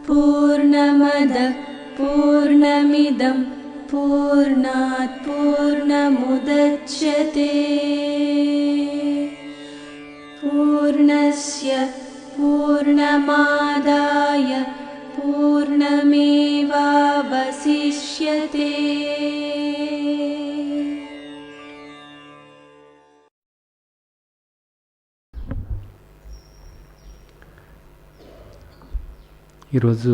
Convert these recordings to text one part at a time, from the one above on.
पूर्णमदः पूर्णमिदं पूर्णात् पूर्णमुदच्यते पूर्णस्य पूर्णमादाय पूर्णमेवावशिष्यते। ఈరోజు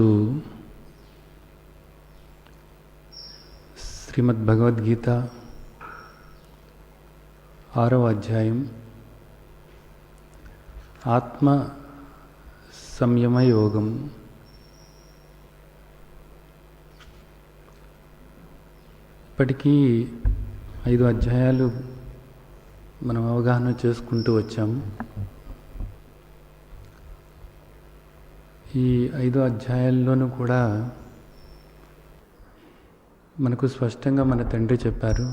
శ్రీమద్ భగవద్గీత 6వ అధ్యాయం ఆత్మ సంయమ యోగం. ఇప్పటికీ 5 అధ్యాయాలు మనం అవగాహన చేసుకుంటూ వచ్చాము. ఈ 5 అధ్యాయాల్లోనూ కూడా మనకు స్పష్టంగా మన తండ్రి చెప్పారు,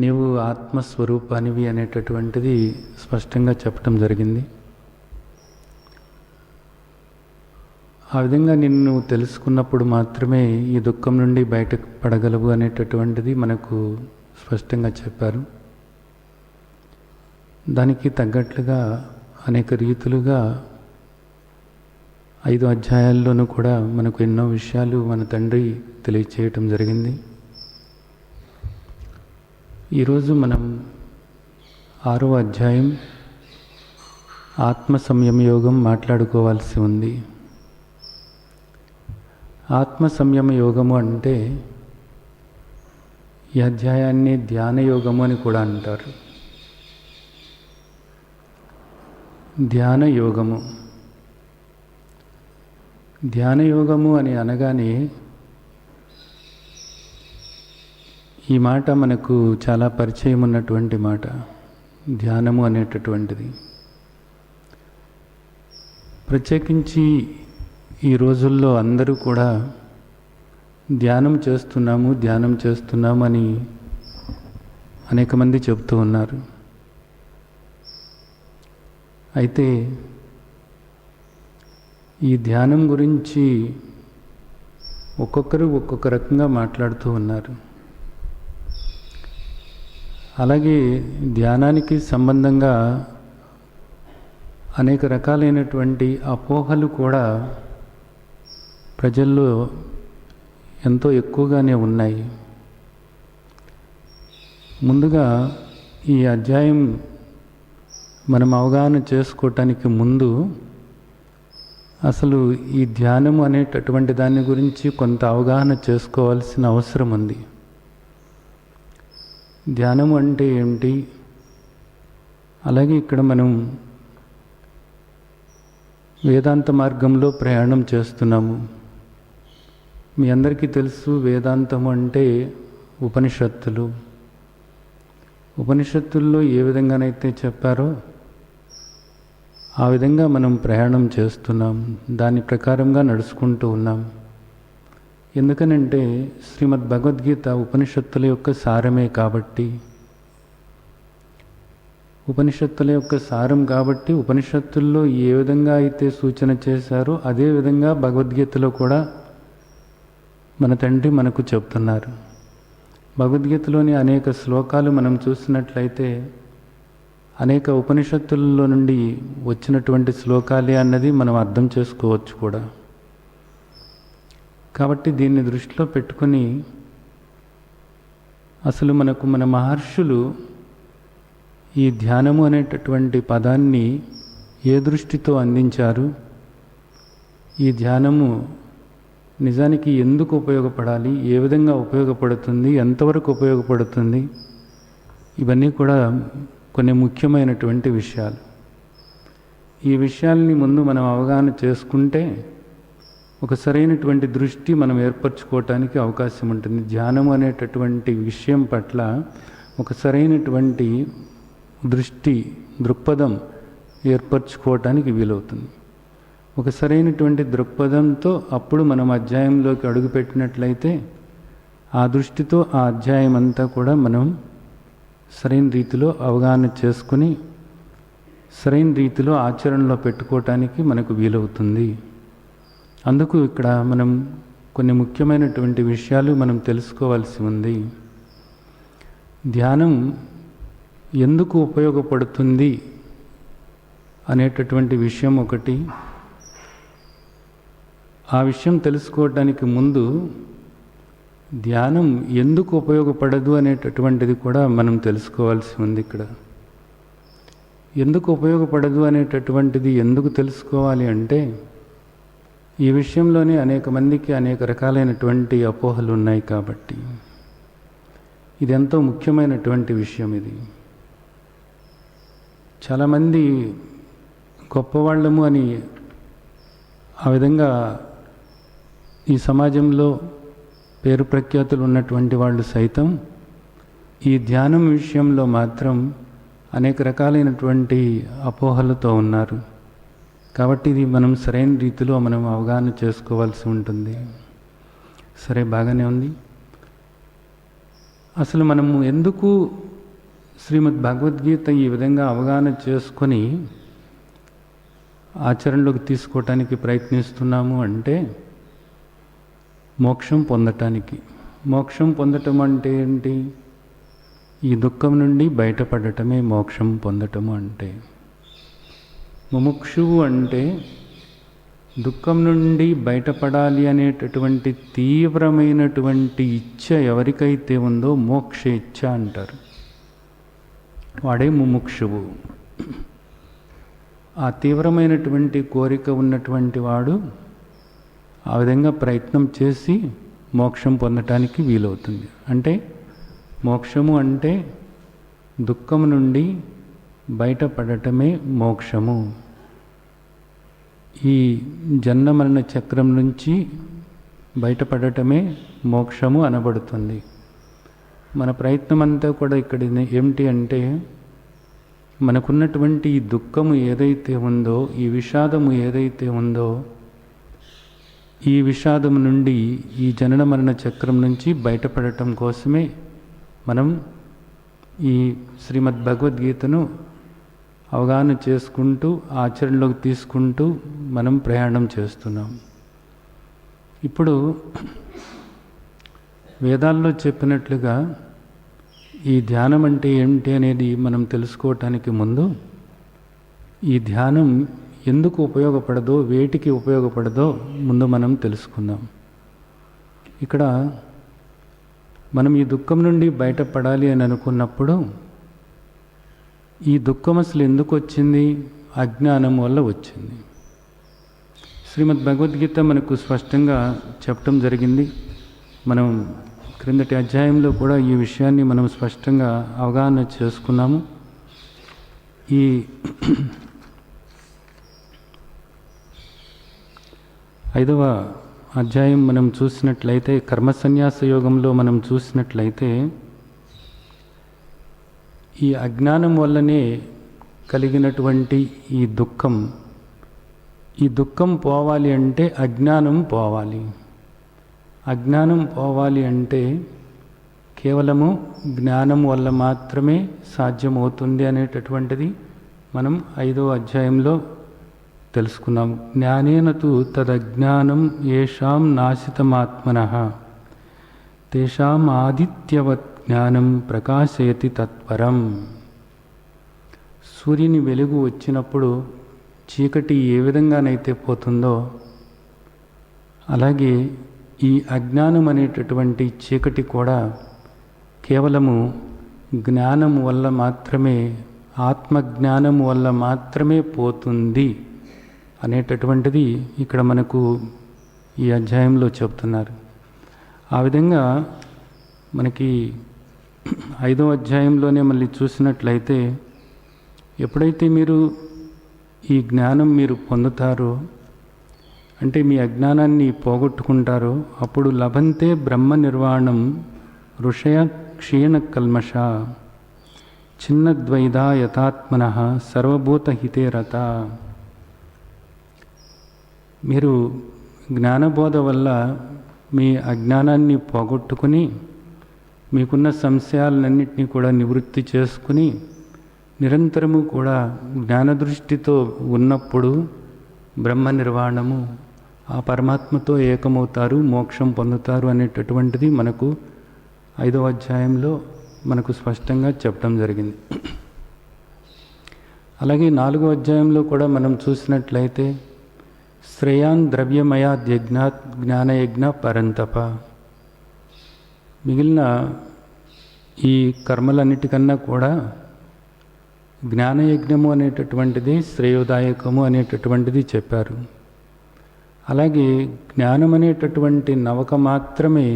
నీవు ఆత్మస్వరూపానివి అనేటటువంటిది స్పష్టంగా చెప్పడం జరిగింది. ఆ విధంగా నిన్ను తెలుసుకున్నప్పుడు మాత్రమే ఈ దుఃఖం నుండి బయటకు పడగలవు అనేటటువంటిది మనకు స్పష్టంగా చెప్పారు. దానికి తగ్గట్లుగా అనేక రీతులుగా 5 అధ్యాయాల్లోనూ కూడా మనకు ఎన్నో విషయాలు మన తండ్రి తెలియచేయటం జరిగింది. ఈరోజు మనం 6వ అధ్యాయం ఆత్మ సంయమ యోగం మాట్లాడుకోవాల్సి ఉంది. ఆత్మ సంయమ యోగము అంటే ఈ అధ్యాయాన్ని ధ్యాన యోగము అని కూడా అంటారు. ధ్యాన యోగము అని అనగానే ఈ మాట మనకు చాలా పరిచయం ఉన్నటువంటి మాట. ధ్యానము అనేటటువంటిది ప్రత్యేకించి ఈ రోజుల్లో అందరూ కూడా ధ్యానం చేస్తున్నాము అని అనేక మంది చెబుతూ ఉన్నారు. అయితే ఈ ధ్యానం గురించి ఒక్కొక్కరు ఒక్కొక్క రకంగా మాట్లాడుతూ ఉన్నారు. అలాగే ధ్యానానికి సంబంధంగా అనేక రకాలైనటువంటి అపోహలు కూడా ప్రజల్లో ఎంతో ఎక్కువగానే ఉన్నాయి. ముందుగా ఈ అధ్యాయం మనం అవగాహన చేసుకోవటానికి ముందు అసలు ఈ ధ్యానము అనేటటువంటి దాని గురించి కొంత అవగాహన చేసుకోవాల్సిన అవసరం ఉంది. ధ్యానము అంటే ఏమిటి? అలాగే ఇక్కడ మనం వేదాంత మార్గంలో ప్రయాణం చేస్తున్నాము. మీ అందరికీ తెలుసు, వేదాంతము అంటే ఉపనిషత్తుల్లో ఏ విధంగానైతే చెప్పారో ఆ విధంగా మనం ప్రయాణం చేస్తున్నాం, దాని ప్రకారంగా నడుచుకుంటూ ఉన్నాం. ఎందుకనంటే శ్రీమద్ భగవద్గీత ఉపనిషత్తుల యొక్క సారమే కాబట్టి, ఉపనిషత్తుల్లో ఏ విధంగా అయితే సూచన చేశారో అదే విధంగా భగవద్గీతలో కూడా మన తండ్రి మనకు చెప్తున్నారు. భగవద్గీతలోని అనేక శ్లోకాలు మనం చూసినట్లయితే అనేక ఉపనిషత్తుల్లో నుండి వచ్చినటువంటి శ్లోకాలే అన్నది మనం అర్థం చేసుకోవచ్చు కూడా. కాబట్టి దీన్ని దృష్టిలో పెట్టుకొని అసలు మన మహర్షులు ఈ ధ్యానము అనేటటువంటి పదాన్ని ఏ దృష్టితో అందించారు, ఈ ధ్యానము నిజానికి ఎందుకు ఉపయోగపడాలి, ఏ విధంగా ఉపయోగపడుతుంది, ఎంతవరకు ఉపయోగపడుతుంది, ఇవన్నీ కూడా కొన్ని ముఖ్యమైనటువంటి విషయాలు. ఈ విషయాల్ని ముందు మనం అవగాహన చేసుకుంటే ఒక సరైనటువంటి దృష్టి మనం ఏర్పరచుకోవటానికి అవకాశం ఉంటుంది. ధ్యానము అనేటటువంటి విషయం పట్ల ఒక సరైనటువంటి దృక్పథం ఏర్పరచుకోవటానికి వీలవుతుంది. ఒక సరైనటువంటి దృక్పథంతో అప్పుడు మనం అధ్యాయంలోకి అడుగుపెట్టినట్లయితే ఆ దృష్టితో ఆ అధ్యాయం అంతా కూడా మనం సరైన రీతిలో అవగాహన చేసుకుని సరైన రీతిలో ఆచరణలో పెట్టుకోవటానికి మనకు వీలవుతుంది. అందుకు ఇక్కడ మనం కొన్ని ముఖ్యమైనటువంటి విషయాలు మనం తెలుసుకోవాల్సి ఉంది. ధ్యానం ఎందుకు ఉపయోగపడుతుంది అనేటటువంటి విషయం ఒకటి. ఆ విషయం తెలుసుకోవడానికి ముందు ధ్యానం ఎందుకు ఉపయోగపడదు అనేటటువంటిది కూడా మనం తెలుసుకోవాల్సి ఉంది. ఇక్కడ ఎందుకు ఉపయోగపడదు అనేటటువంటిది ఎందుకు తెలుసుకోవాలి అంటే, ఈ విషయంలోనే అనేక మందికి అనేక రకాలైనటువంటి అపోహలు ఉన్నాయి కాబట్టి. ఇది ఎంతో ముఖ్యమైనటువంటి విషయం. ఇది చాలామంది గొప్పవాళ్ళము అని ఆ విధంగా ఈ సమాజంలో పేరు ప్రఖ్యాతులు ఉన్నటువంటి వాళ్ళు సైతం ఈ ధ్యానం విషయంలో మాత్రం అనేక రకాలైనటువంటి అపోహలతో ఉన్నారు. కాబట్టి ఇది మనం సరైన రీతిలో మనం అవగాహన చేసుకోవాల్సి ఉంటుంది. సరే, బాగానే ఉంది. అసలు మనము ఎందుకు శ్రీమద్ భగవద్గీత ఈ విధంగా అవగాహన చేసుకొని ఆచరణలోకి తీసుకోవటానికి ప్రయత్నిస్తున్నాము అంటే, మోక్షం పొందటానికి. మోక్షం పొందటం అంటే ఏంటి? ఈ దుఃఖం నుండి బయటపడటమే మోక్షం పొందటము అంటే. ముముక్షువు అంటే దుఃఖం నుండి బయటపడాలి అనేటటువంటి తీవ్రమైనటువంటి ఇచ్ఛ ఎవరికైతే ఉందో మోక్ష ఇచ్ఛ అంటారు. వాడే ముముక్షువు. ఆ తీవ్రమైనటువంటి కోరిక ఉన్నటువంటి వాడు ఆ విధంగా ప్రయత్నం చేసి మోక్షం పొందటానికి వీలవుతుంది. అంటే మోక్షము అంటే దుఃఖం నుండి బయటపడటమే మోక్షము. ఈ జన్మ మరణ చక్రం నుంచి బయటపడటమే మోక్షము అనబడుతుంది. మన ప్రయత్నం అంతా కూడా ఇక్కడ ఏమిటి అంటే, మనకున్నటువంటి ఈ దుఃఖము ఏదైతే ఉందో, ఈ విషాదము ఏదైతే ఉందో, ఈ విషాదము నుండి, ఈ జనన మరణ చక్రం నుంచి బయటపడటం కోసమే మనం ఈ శ్రీమద్ భగవద్గీతను అవగాహన చేసుకుంటూ ఆచరణలోకి తీసుకుంటూ మనం ప్రయాణం చేస్తున్నాం. ఇప్పుడు వేదాల్లో చెప్పినట్లుగా ఈ ధ్యానం అంటే ఏమిటి అనేది మనం తెలుసుకోవటానికి ముందు, ఈ ధ్యానం ఎందుకు ఉపయోగపడదో, వేటికి ఉపయోగపడదో ముందు మనం తెలుసుకుందాం. ఇక్కడ మనం ఈ దుఃఖం నుండి బయటపడాలి అని అనుకున్నప్పుడు, ఈ దుఃఖం అసలు ఎందుకు వచ్చింది? అజ్ఞానం వల్ల వచ్చింది. శ్రీమద్ భగవద్గీత మనకు స్పష్టంగా చెప్పడం జరిగింది. మనం క్రిందటి అధ్యాయంలో కూడా ఈ విషయాన్ని మనం స్పష్టంగా అవగాహన చేసుకున్నాము. ఈ 5వ అధ్యాయం మనం చూసినట్లయితే, కర్మ సన్యాస యోగంలో మనం చూసినట్లయితే, ఈ అజ్ఞానం వల్లనే కలిగినటువంటి ఈ దుఃఖం పోవాలి అంటే అజ్ఞానం పోవాలి. అజ్ఞానం పోవాలి అంటే కేవలము జ్ఞానం వల్ల మాత్రమే సాధ్యమవుతుంది అనేటటువంటిది మనం 5వ అధ్యాయంలో తెలుసుకున్నాము. జ్ఞానేన తు తదజ్ఞానం ఏషాం నాశితమాత్మనః తేషాం ఆదిత్యవత్ జ్ఞానం ప్రకాశయతి తత్పరం. సూర్యుని వెలుగు వచ్చినప్పుడు చీకటి ఏ విధంగానైతే పోతుందో, అలాగే ఈ అజ్ఞానం అనేటటువంటి చీకటి కూడా కేవలము జ్ఞానం వల్ల మాత్రమే, ఆత్మజ్ఞానం వల్ల మాత్రమే పోతుంది అనేటటువంటిది ఇక్కడ మనకు ఈ అధ్యాయంలో చెప్తున్నారు. ఆ విధంగా మనకి 5వ అధ్యాయంలోనే మళ్ళీ చూసినట్లయితే, ఎప్పుడైతే మీరు ఈ జ్ఞానం మీరు పొందుతారో, అంటే మీ అజ్ఞానాన్ని పోగొట్టుకుంటారో, అప్పుడు లభంతే బ్రహ్మ నిర్వాణం ఋషయ క్షీణ కల్మష చిన్నద్వైదా యథాత్మనః సర్వభూత హితే రత. మీరు జ్ఞానబోధ వల్ల మీ అజ్ఞానాన్ని పోగొట్టుకుని, మీకున్న సంశయాలన్నింటినీ కూడా నివృత్తి చేసుకుని, నిరంతరము కూడా జ్ఞానదృష్టితో ఉన్నప్పుడు బ్రహ్మ నిర్వాణము, ఆ పరమాత్మతో ఏకమవుతారు, మోక్షం పొందుతారు అనేటటువంటిది మనకు 5వ అధ్యాయంలో మనకు స్పష్టంగా చెప్పడం జరిగింది. అలాగే 4వ అధ్యాయంలో కూడా మనం చూసినట్లయితే శ్రేయాన్ ద్రవ్యమయాద్ యజ్ఞాత్ జ్ఞానయజ్ఞ పరంతప, మిగిలిన ఈ కర్మలన్నిటికన్నా కూడా జ్ఞానయజ్ఞము అనేటటువంటిది శ్రేయోదాయకము అనేటటువంటిది చెప్పారు. అలాగే జ్ఞానం అనేటటువంటి నవక మాత్రమే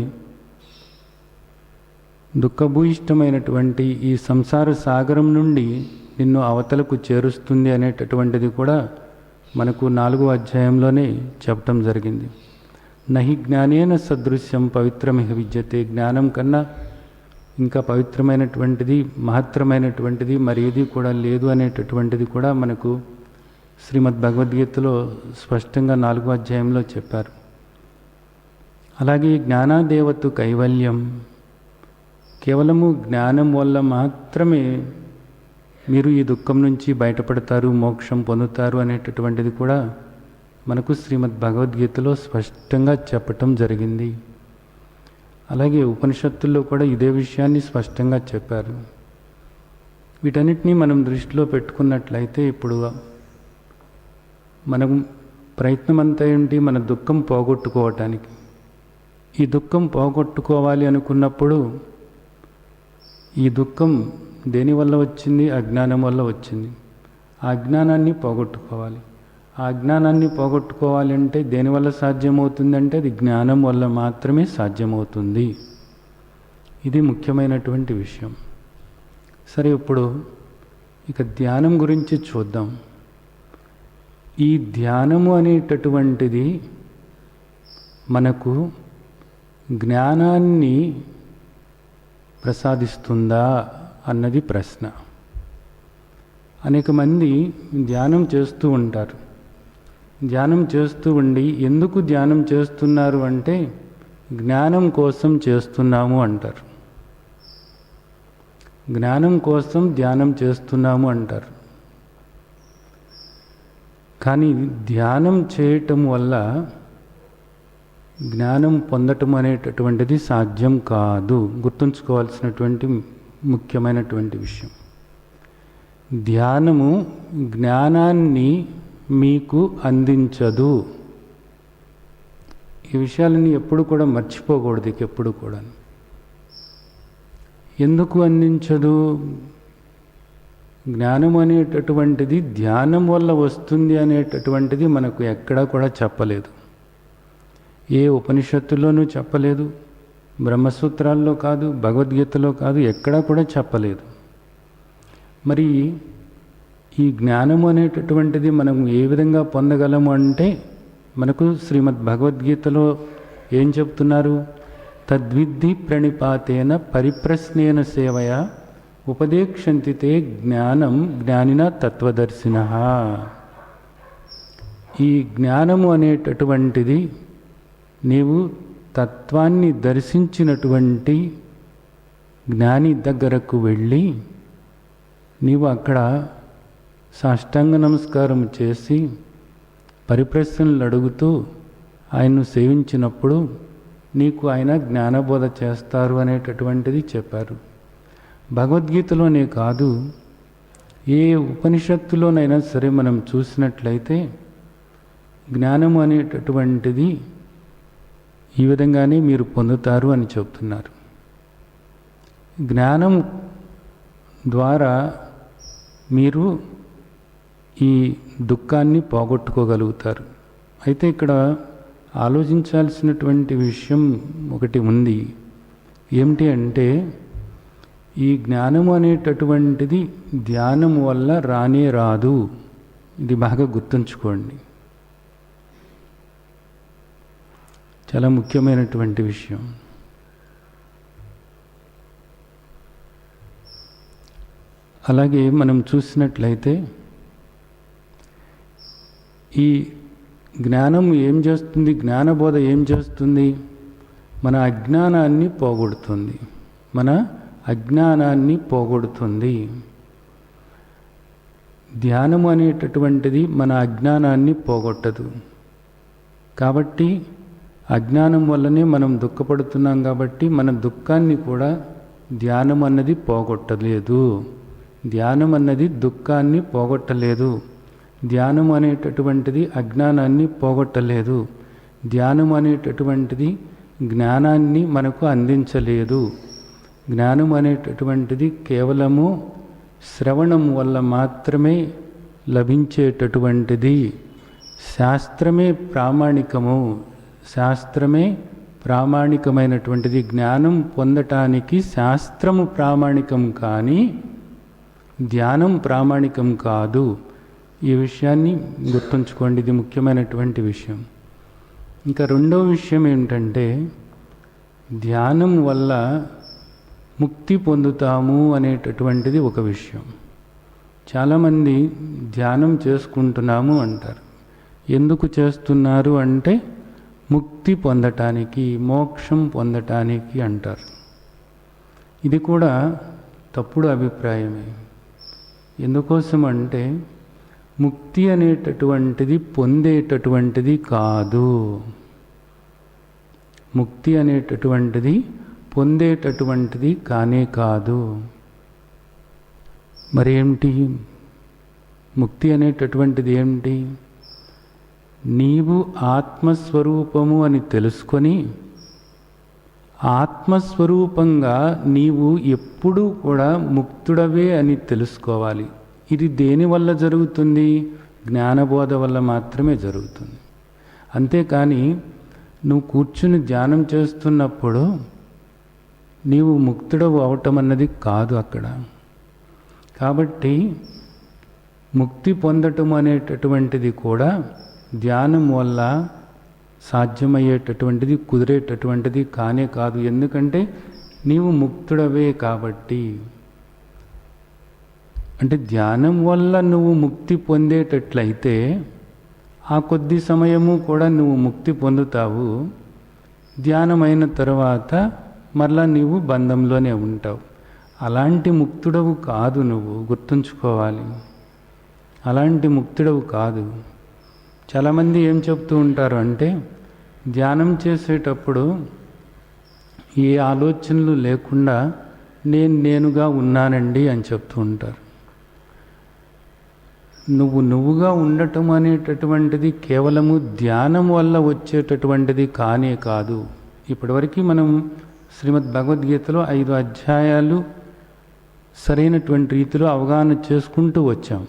దుఃఖభూయిష్టమైనటువంటి ఈ సంసార సాగరం నుండి నిన్ను అవతలకు చేరుస్తుంది అనేటటువంటిది కూడా మనకు 4వ అధ్యాయంలోనే చెప్పటం జరిగింది. నహి జ్ఞానేన సదృశ్యం పవిత్రమిహ విద్యతే, జ్ఞానం కన్నా ఇంకా పవిత్రమైనటువంటిది, మహత్తరమైనటువంటిది మరి ఏది కూడా లేదు అనేటటువంటిది కూడా మనకు శ్రీమద్ భగవద్గీతలో స్పష్టంగా 4వ అధ్యాయంలో చెప్పారు. అలాగే జ్ఞానాదేవతు కైవల్యం, కేవలము జ్ఞానం వల్ల మాత్రమే మీరు ఈ దుఃఖం నుంచి బయటపడతారు, మోక్షం పొందుతారు అనేటటువంటిది కూడా మనకు శ్రీమద్ భగవద్గీతలో స్పష్టంగా చెప్పటం జరిగింది. అలాగే ఉపనిషత్తుల్లో కూడా ఇదే విషయాన్ని స్పష్టంగా చెప్పారు. వీటన్నిటినీ మనం దృష్టిలో పెట్టుకున్నట్లయితే ఇప్పుడు మనం ప్రయత్నం అంతా ఏంటి, మన దుఃఖం పోగొట్టుకోవటానికి. ఈ దుఃఖం పోగొట్టుకోవాలి అనుకున్నప్పుడు ఈ దుఃఖం దేనివల్ల వచ్చింది? అజ్ఞానం వల్ల వచ్చింది. ఆ అజ్ఞానాన్ని పోగొట్టుకోవాలి. ఆ అజ్ఞానాన్ని పోగొట్టుకోవాలి అంటే దేనివల్ల సాధ్యమవుతుంది అంటే అది జ్ఞానం వల్ల మాత్రమే సాధ్యమవుతుంది. ఇది ముఖ్యమైనటువంటి విషయం. సరే, ఇప్పుడు ఇక ధ్యానం గురించి చూద్దాం. ఈ ధ్యానము అనేటటువంటిది మనకు జ్ఞానాన్ని ప్రసాదిస్తుందా అన్నది ప్రశ్న. అనేక మంది ధ్యానం చేస్తూ ఉంటారు. ధ్యానం చేస్తూ ఉండి ఎందుకు ధ్యానం చేస్తున్నారు అంటే జ్ఞానం కోసం చేస్తున్నాము అంటారు. జ్ఞానం కోసం ధ్యానం చేస్తున్నాము అంటారు. కానీ ధ్యానం చేయటం వల్ల జ్ఞానం పొందటం అనేటటువంటిది సాధ్యం కాదు. గుర్తుంచుకోవాల్సినటువంటి ముఖ్యమైనటువంటి విషయం. ధ్యానము జ్ఞానాన్ని మీకు అందించదు. ఈ విషయాలని ఎప్పుడు కూడా మర్చిపోకూడదు. ఎప్పుడు కూడా ఎందుకు అందించదు? జ్ఞానం అనేటటువంటిది ధ్యానం వల్ల వస్తుంది అనేటటువంటిది మనకు ఎక్కడా కూడా చెప్పలేదు. ఏ ఉపనిషత్తుల్లోనూ చెప్పలేదు, బ్రహ్మసూత్రాల్లో కాదు, భగవద్గీతలో కాదు, ఎక్కడా కూడా చెప్పలేదు. మరి ఈ జ్ఞానము అనేటటువంటిది మనం ఏ విధంగా పొందగలము అంటే మనకు శ్రీమద్ భగవద్గీతలో ఏం చెప్తున్నారు? తద్విద్ధి ప్రణిపాతేన పరిప్రశ్నేన సేవయా ఉపదేక్షంతి తే జ్ఞానం జ్ఞానిన తత్వదర్శినః. ఈ జ్ఞానము అనేటటువంటిది నీవు తత్వాన్ని దర్శించినటువంటి జ్ఞాని దగ్గరకు వెళ్ళి నీవు అక్కడ సాష్టాంగ నమస్కారం చేసి పరిప్రశ్నలు అడుగుతూ ఆయన్ను సేవించినప్పుడు నీకు ఆయన జ్ఞానబోధ చేస్తారు అనేటటువంటిది చెప్పారు. భగవద్గీతలోనే కాదు, ఏ ఉపనిషత్తులోనైనా సరే మనం చూసినట్లయితే జ్ఞానము అనేటటువంటిది ఈ విధంగానే మీరు పొందుతారు అని చెప్తున్నారు. జ్ఞానం ద్వారా మీరు ఈ దుఃఖాన్ని పోగొట్టుకోగలుగుతారు. అయితే ఇక్కడ ఆలోచించాల్సినటువంటి విషయం ఒకటి ఉంది. ఏమిటి అంటే ఈ జ్ఞానము అనేటటువంటిది ధ్యానం వల్ల రానే రాదు. ఇది బాగా గుర్తుంచుకోండి. చాలా ముఖ్యమైనటువంటి విషయం. అలాగే మనం చూసినట్లయితే ఈ జ్ఞానం ఏం చేస్తుంది? జ్ఞానబోధ ఏం చేస్తుంది? మన అజ్ఞానాన్ని పోగొడుతుంది. మన అజ్ఞానాన్ని పోగొడుతుంది. ధ్యానము అనేటటువంటిది మన అజ్ఞానాన్ని పోగొట్టదు. కాబట్టి అజ్ఞానం వల్లనే మనం దుఃఖపడుతున్నాం. కాబట్టి మన దుఃఖాన్ని కూడా ధ్యానం అన్నది పోగొట్టలేదు. ధ్యానం అన్నది దుఃఖాన్ని పోగొట్టలేదు. ధ్యానం అనేటటువంటిది అజ్ఞానాన్ని పోగొట్టలేదు. ధ్యానం అనేటటువంటిది జ్ఞానాన్ని మనకు అందించలేదు. జ్ఞానం అనేటటువంటిది కేవలము శ్రవణం వల్ల మాత్రమే లభించేటటువంటిది. శాస్త్రమే ప్రామాణికము. శాస్త్రమే ప్రామాణికమైనటువంటిది. జ్ఞానం పొందటానికి శాస్త్రము ప్రామాణికం కానీ ధ్యానం ప్రామాణికం కాదు. ఈ విషయాన్ని గుర్తుంచుకోండి. ఇది ముఖ్యమైనటువంటి విషయం. ఇంకా రెండవ విషయం ఏంటంటే, ధ్యానం వల్ల ముక్తి పొందుతాము అనేటటువంటిది ఒక విషయం. చాలామంది ధ్యానం చేసుకుంటున్నాము అంటారు. ఎందుకు చేస్తున్నారు అంటే ముక్తి పొందటానికి, మోక్షం పొందటానికి అంటారు. ఇది కూడా తప్పుడు అభిప్రాయమే. ఎందుకోసం అంటే ముక్తి అనేటటువంటిది పొందేటటువంటిది కాదు. ముక్తి అనేటటువంటిది పొందేటటువంటిది కానే కాదు. మరేమిటి ముక్తి అనేటటువంటిది? ఏమిటి? నీవు ఆత్మస్వరూపము అని తెలుసుకొని ఆత్మస్వరూపంగా నీవు ఎప్పుడూ కూడా ముక్తుడవే అని తెలుసుకోవాలి. ఇది దేనివల్ల జరుగుతుంది? జ్ఞానబోధ వల్ల మాత్రమే జరుగుతుంది. అంతేకాని నువ్వు కూర్చుని ధ్యానం చేస్తున్నప్పుడు నీవు ముక్తుడవు అవటం అన్నది కాదు అక్కడ. కాబట్టి ముక్తి పొందటం అనేటటువంటిది కూడా ధ్యానం వల్ల సాధ్యమయ్యేటటువంటిది, కుదిరేటటువంటిది కానే కాదు. ఎందుకంటే నీవు ముక్తుడవే కాబట్టి. అంటే ధ్యానం వల్ల నువ్వు ముక్తి పొందేటట్లయితే ఆ కొద్ది సమయము కూడా నువ్వు ముక్తి పొందుతావు. ధ్యానమైన తర్వాత మరలా నీవు బంధంలోనే ఉంటావు. అలాంటి ముక్తుడవు కాదు నువ్వు, గుర్తుంచుకోవాలి. అలాంటి ముక్తుడవు కాదు. చాలామంది ఏం చెప్తూ ఉంటారు అంటే, ధ్యానం చేసేటప్పుడు ఏ ఆలోచనలు లేకుండా నేనుగా ఉన్నానండి అని చెప్తూ ఉంటారు. నువ్వుగా ఉండటం అనేటటువంటిది కేవలము ధ్యానం వల్ల వచ్చేటటువంటిది కానే కాదు. ఇప్పటివరకు మనం శ్రీమద్ భగవద్గీతలో 5 అధ్యాయాలు సరైనటువంటి రీతిలో అవగాహన చేసుకుంటూ వచ్చాం.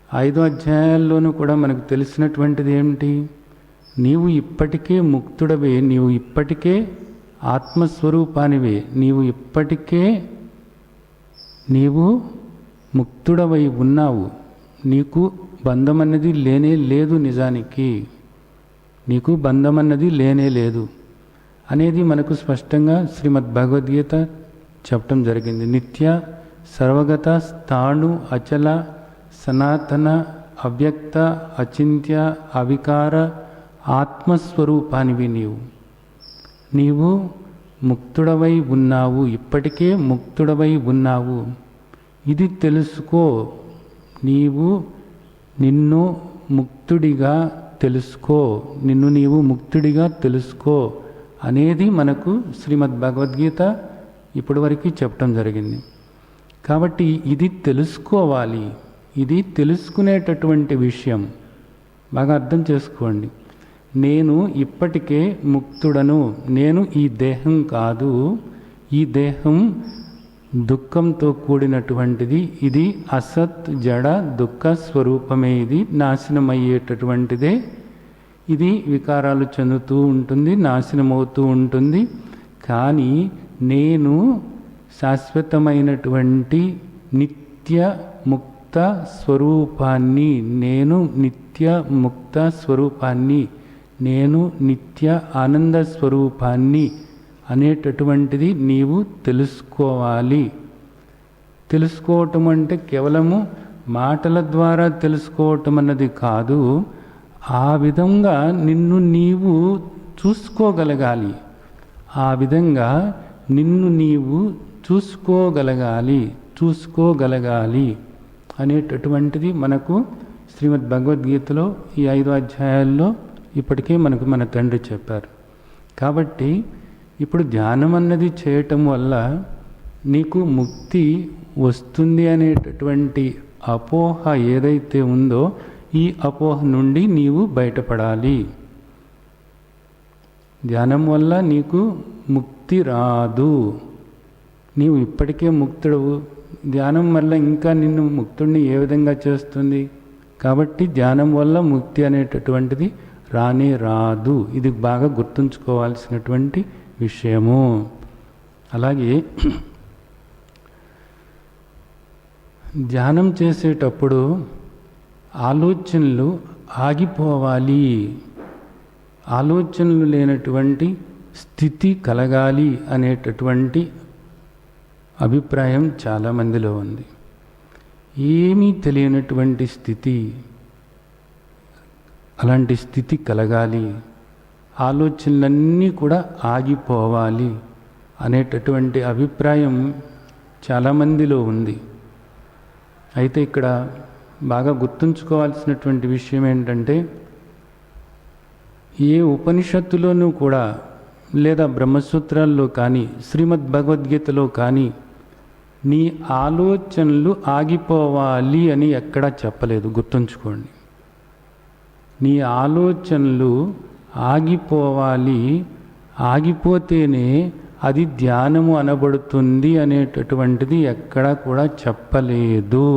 5 అధ్యాయాల్లోనూ కూడా మనకు తెలిసినటువంటిది ఏమిటి? నీవు ఇప్పటికే ముక్తుడవే, నీవు ఇప్పటికే ఆత్మస్వరూపానివే, నీవు ముక్తుడవై ఉన్నావు. నీకు బంధం అన్నది లేనే లేదు. నిజానికి నీకు బంధం అన్నది లేనే లేదు అనేది మనకు స్పష్టంగా శ్రీమద్ భగవద్గీత చెప్పడం జరిగింది. నిత్య సర్వగత స్థాణు అచల సనాతన అవ్యక్త అచింత్య అవికార ఆత్మస్వరూపానివి నీవు ముక్తుడవై ఉన్నావు. ఇప్పటికే ముక్తుడవై ఉన్నావు. ఇది తెలుసుకో. నిన్ను ముక్తుడిగా తెలుసుకో, నిన్ను నీవు ముక్తుడిగా తెలుసుకో అనేది మనకు శ్రీమద్ భగవద్గీత ఇప్పటివరకు చెప్పడం జరిగింది. కాబట్టి ఇది తెలుసుకోవాలి. ఇది తెలుసుకునేటటువంటి విషయం. బాగా అర్థం చేసుకోండి. నేను ఇప్పటికే ముక్తుడను. నేను ఈ దేహం కాదు. ఈ దేహం దుఃఖంతో కూడినటువంటిది. ఇది అసత్ జడ దుఃఖ స్వరూపమే. ఇది నాశనమయ్యేటటువంటిదే. ఇది వికారాలు చెందుతూ ఉంటుంది, నాశనమవుతూ ఉంటుంది. కానీ నేను శాశ్వతమైనటువంటి నిత్య ముక్త స్వరూపాన్ని, నేను నిత్య ముక్త స్వరూపాన్ని, నేను నిత్య ఆనంద స్వరూపాన్ని అనేటటువంటిది నీవు తెలుసుకోవాలి. తెలుసుకోవటం అంటే కేవలము మాటల ద్వారా తెలుసుకోవటం అన్నది కాదు. ఆ విధంగా నిన్ను నీవు చూసుకోగలగాలి. ఆ విధంగా నిన్ను నీవు చూసుకోగలగాలి. అనేటటువంటిది మనకు శ్రీమద్ భగవద్గీతలో ఈ 5 అధ్యాయాల్లో ఇప్పటికే మనకు మన తండ్రి చెప్పారు. కాబట్టి ఇప్పుడు ధ్యానం అన్నది చేయటం వల్ల నీకు ముక్తి వస్తుంది అనేటటువంటి అపోహ ఏదైతే ఉందో ఈ అపోహ నుండి నీవు బయటపడాలి. ధ్యానం వల్ల నీకు ముక్తి రాదు, నీవు ఇప్పటికే ముక్తుడవు. ధ్యానం వల్ల ఇంకా నిన్ను ముక్తుడిని ఏ విధంగా చేస్తుంది? కాబట్టి ధ్యానం వల్ల ముక్తి అనేటటువంటిది రానే రాదు. ఇది బాగా గుర్తుంచుకోవాల్సినటువంటి విషయము. అలాగే ధ్యానం చేసేటప్పుడు ఆలోచనలు ఆగిపోవాలి, ఆలోచనలు లేనటువంటి స్థితి కలగాలి అనేటటువంటి అభిప్రాయం చాలామందిలో ఉంది. ఏమీ తెలియనటువంటి స్థితి, అలాంటి స్థితి కలగాలి, ఆలోచనలన్నీ కూడా ఆగిపోవాలి అనేటటువంటి అభిప్రాయం చాలామందిలో ఉంది. అయితే ఇక్కడ బాగా గుర్తుంచుకోవాల్సినటువంటి విషయం ఏంటంటే, ఏ ఉపనిషత్తులోనూ కూడా లేదా బ్రహ్మసూత్రాల్లో కానీ శ్రీమద్ భగవద్గీతలో కానీ నీ ఆలోచనలు ఆగిపోవాలి అని ఎక్కడా చెప్పలేదు. గుర్తుంచుకోండి, నీ ఆలోచనలు ఆగిపోవాలి, ఆగిపోతేనే అది ధ్యానము అనబడుతుంది అనేటటువంటిది ఎక్కడా కూడా చెప్పలేదు.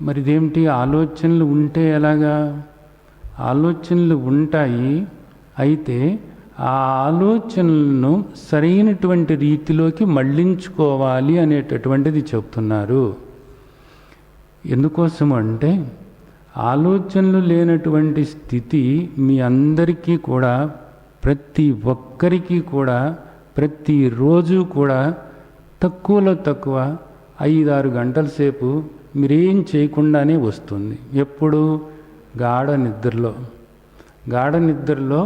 మరి ఇదేమిటి? ఆలోచనలు ఉంటే ఎలాగా? ఆలోచనలు ఉంటాయి, అయితే ఆ ఆలోచనలను సరైనటువంటి రీతిలోకి మళ్ళించుకోవాలి అనేటటువంటిది చెప్తున్నారు. ఎందుకోసం అంటే ఆలోచనలు లేనటువంటి స్థితి మీ అందరికీ కూడా, ప్రతి ఒక్కరికి కూడా ప్రతిరోజు కూడా తక్కువలో తక్కువ 5-6 గంటల సేపు మీరేం చేయకుండానే వస్తుంది. ఎప్పుడు? గాఢ నిద్రలో. గాఢ నిద్రలో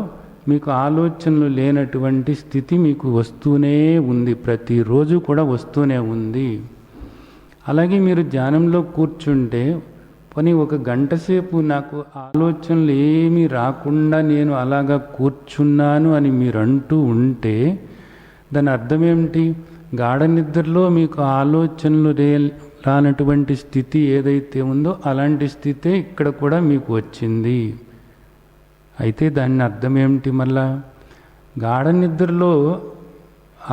మీకు ఆలోచనలు లేనటువంటి స్థితి మీకు వస్తూనే ఉంది, ప్రతిరోజు కూడా వస్తూనే ఉంది. అలాగే మీరు ధ్యానంలో కూర్చుంటే పని 1 గంట సేపు నాకు ఆలోచనలు ఏమీ రాకుండా నేను అలాగా కూర్చున్నాను అని మీరు అంటూ ఉంటే దాని అర్థం ఏమిటి? గాఢ నిద్రలో మీకు ఆలోచనలు రానటువంటి స్థితి ఏదైతే ఉందో అలాంటి స్థితే ఇక్కడ కూడా మీకు వచ్చింది. అయితే దాని అర్థం ఏమిటి? మళ్ళా గాఢ నిద్రలో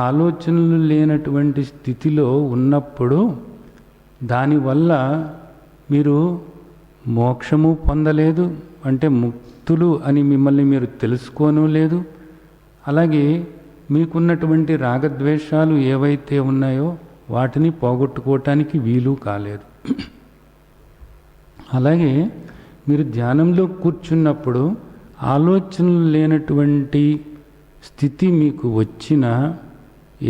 ఆలోచనలు లేనటువంటి స్థితిలో ఉన్నప్పుడు దానివల్ల మీరు మోక్షము పొందలేదు, అంటే ముక్తులు అని మిమ్మల్ని మీరు తెలుసుకోను లేదు. అలాగే మీకున్నటువంటి రాగద్వేషాలు ఏవైతే ఉన్నాయో వాటిని పోగొట్టుకోవటానికి వీలు కాలేదు. అలాగే మీరు ధ్యానంలో కూర్చున్నప్పుడు ఆలోచనలు లేనటువంటి స్థితి మీకు వచ్చినా